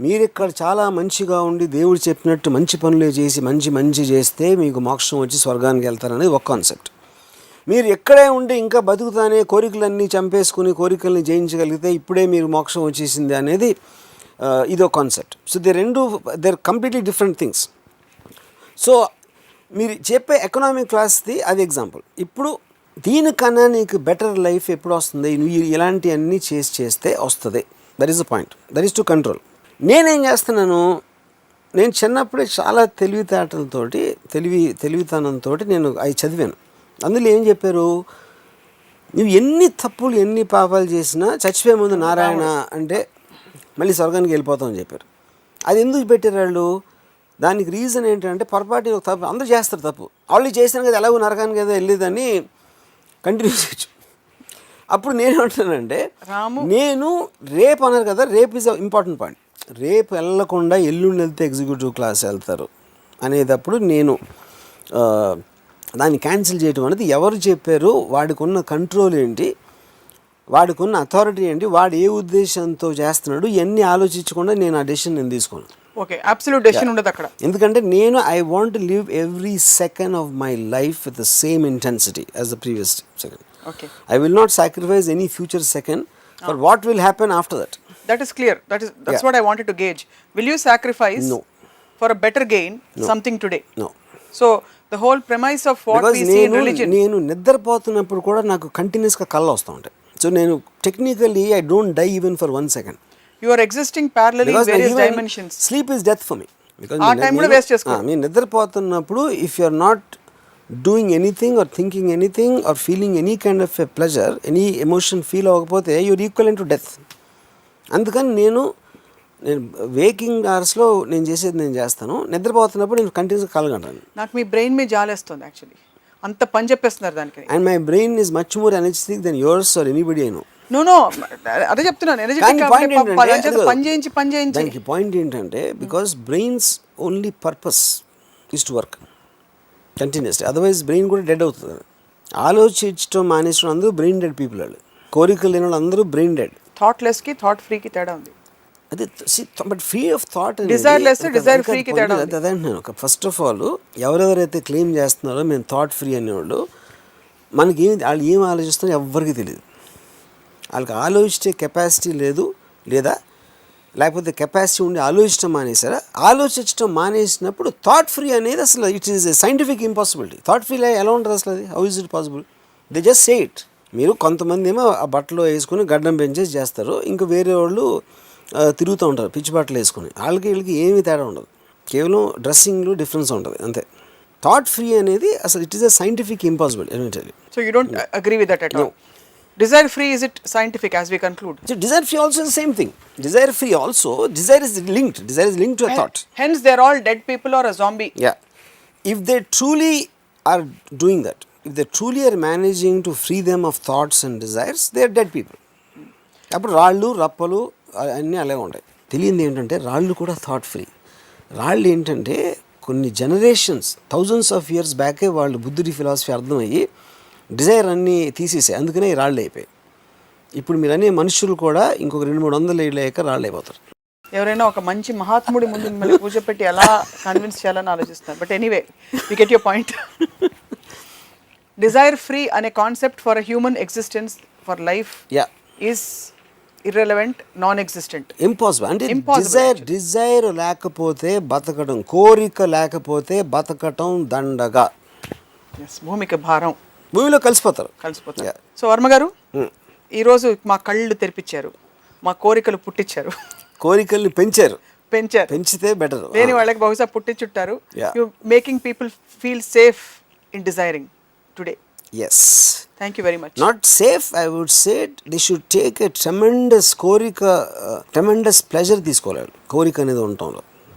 మీరు ఇక్కడ చాలా మంచిగా ఉండి దేవుడు చెప్పినట్టు మంచి పనులే చేసి మంచి చేస్తే మీకు మోక్షం వచ్చి స్వర్గానికి వెళ్తారనేది ఒక కాన్సెప్ట్. మీరు ఎక్కడే ఉండి ఇంకా బతుకుతానే కోరికలన్నీ చంపేసుకుని కోరికల్ని జయించగలిగితే ఇప్పుడే మీరు మోక్షం వచ్చేసింది అనేది ఇదో concept. So they completely different things. So మీరు చెప్పే ఎకనామిక్ క్లాస్ది అది ఎగ్జాంపుల్. ఇప్పుడు దీనికన్నా నీకు బెటర్ లైఫ్ ఎప్పుడు వస్తుంది, నువ్వు ఇలాంటివన్నీ చేస్తే వస్తుంది. That is the point, that is to control. నేనేం చేస్తున్నాను, నేను చిన్నప్పుడే చాలా తెలివితనంతో నేను అవి చదివాను. అందులో ఏం చెప్పారు, నువ్వు ఎన్ని తప్పులు ఎన్ని పాపాలు చేసినా చచ్చిపోయే ముందు నారాయణ అంటే మళ్ళీ స్వర్గానికి వెళ్ళిపోతామని చెప్పారు. అది ఎందుకు పెట్టారు వాళ్ళు? దానికి రీజన్ ఏంటంటే పొరపాటు తప్పు అందరూ చేస్తారు తప్పు, ఆల్రెడీ చేశాను కదా ఎలాగో నరకానికి కదా వెళ్ళేదని కంటిన్యూ చేయొచ్చు. అప్పుడు నేనేమంటున్నానంటే నేను రేపు అన్నారు కదా, రేపు ఈజ్ ఇంపార్టెంట్ పాయింట్. రేపు వెళ్ళకుండా ఎల్లుండి వెళ్తే ఎగ్జిక్యూటివ్ క్లాస్ వెళ్తారు అనేటప్పుడు నేను దాన్ని క్యాన్సిల్ చేయడం అనేది ఎవరు చెప్పారు, వాడికి ఉన్న కంట్రోల్ ఏంటి, వాడికి ఉన్న అథారిటీ ఏంటి, వాడు ఏ ఉద్దేశంతో చేస్తున్నాడు, ఇవన్నీ ఆలోచించకుండా నేను ఆ డెసిషన్ నేను తీసుకోను. ఓకే, అబ్సల్యూట్ డెసిషన్ ఉండదు అక్కడ. ఎందుకంటే నేను I want to live every second of my life with the same intensity as the previous second. Okay. I will not sacrifice any future second for what will happen after that. That is clear. That's what I wanted to gauge. Will you sacrifice for a better gain something today? No. So the whole premise of what we see in religion. నేను నిద్రపోతున్నప్పుడు కూడా నాకు కంటిన్యూస్గా కళ్ళు వస్తూ ఉంటాయి. So నేను technically I don't die even for 1 second. You are existing parallelly in various dimensions. Sleep is death for me. Because ఆ టైం కూడా వేస్ట్ చేసుకో. నేను నిద్రపోతున్నప్పుడు if you are not doing anything or thinking anything or feeling any kind of a pleasure, any emotion feel అవ్వకపోతే you're equivalent to death. అందుకని నేను waking అవర్స్లో నేను చేసేది నేను చేస్తాను, నిద్రపోతున్నప్పుడు నేను కంటిన్యూస్గా కలగంటాను. నాకు మీ బ్రెయిన్ మీద జాలేస్తుంది యాక్చువల్లీ, అంత పని చెప్పేస్తున్నారు దానికి. And my brain is much more energetic than yours or anybody I know. No అదే చెప్తున్నాను, పని చేయించి దానికి పాయింట్ ఏంటంటే because brain's only purpose is to work continuously, otherwise brain కూడా డెడ్ అవుతుంది. ఆలోచించడం మానేసిన అందరూ బ్రెయిన్ డెడ్ పీపుల్. వాళ్ళు కోరికలు లేని వాళ్ళు అందరూ బ్రెయిన్ డెడ్. థాట్ లెస్కి థాట్ ఫ్రీకి తేడా ఉంది. అదే but free of thought, desire less desire ఫ్రీకి తేడా ఉంది. అదే అంటున్నాను. ఫస్ట్ ఆఫ్ ఆల్ ఎవరెవరైతే క్లెయిమ్ చేస్తున్నారో మేము థాట్ ఫ్రీ అనేవాళ్ళు, మనకి వాళ్ళు ఏం ఆలోచిస్తున్నారో ఎవరికి తెలియదు. వాళ్ళకి ఆలోచించే కెపాసిటీ లేదు, లేదా లేకపోతే కెపాసిటీ ఉండి ఆలోచించడం మానేసారా. ఆలోచించడం మానేసినప్పుడు థాట్ ఫ్రీ అనేది అసలు it is a scientific impossibility. Thought free ఎలా ఉంటుంది అసలు, అది how is it possible? They just say it. మీరు కొంతమంది ఏమో ఆ బట్టలు వేసుకుని గడ్డం పెంచేసి చేస్తారు, ఇంకా వేరే వాళ్ళు తిరుగుతూ ఉంటారు పిచ్చి బట్టలు వేసుకుని, వాళ్ళకి వీళ్ళకి ఏమీ తేడా ఉండదు, కేవలం డ్రెస్సింగ్లో డిఫరెన్స్ ఉంటుంది అంతే. థాట్ ఫ్రీ అనేది అసలు it is a scientific impossible. So you don't agree with that at all? Desire free, is it scientific as we conclude? So desire free also is the same thing. Desire free also, desire is linked to a thought. Hence they are all dead people or a zombie. Yeah. If they truly are doing that, if they truly are managing to free them of thoughts and desires, they are dead people. అప్పుడు రాళ్ళు రప్పలు అన్నీ అలాగే ఉంటాయి. తెలియంది ఏంటంటే రాళ్ళు కూడా థాట్ ఫ్రీ. రాళ్ళు ఏంటంటే కొన్ని జనరేషన్స్ థౌజండ్స్ ఆఫ్ ఇయర్స్ బ్యాకే వాళ్ళు బుద్ధుడి ఫిలాసఫీ అర్థమయ్యి డిజైర్ అన్నీ తీసేసాయి, అందుకనే రాళ్ళు అయిపోయాయి. ఇప్పుడు మీరు అనే మనుషులు కూడా ఇంకొక 200-300 ఏళ్ళు అయ్యాక రాళ్ళు అయిపోతారు. ఎవరైనా ఒక మంచి మహాత్ముడి ముందు మిమ్మల్ని కూర్చోపెట్టి ఎలా కన్విన్స్ చేయాలని ఆలోచిస్తున్నారు. But anyway we get your point. Desire free అనే concept for human existence for life is irrelevant, non existent, impossible. అంటే డిజైర్ లేకపోతే బతకడం, కోరిక లేకపోతే బతకటం దండగా, భూమికి భారం, భూమిలో కలిసిపోతారు. సో వర్మ గారు ఈరోజు మా కళ్ళు తెరిపించారు, మా కోరికలు పుట్టించారు, కోరికల్ని పెంచితే బెటర్. లేని వాళ్ళకి బహుశా పుట్టించుంటారు. You making people feel safe in desiring today. Yes. Thank you very much. Not safe, I would say they should take a tremendous కోరిక, tremendous pleasure తీసుకోవాలి కోరిక అనేది ఉండటంలో.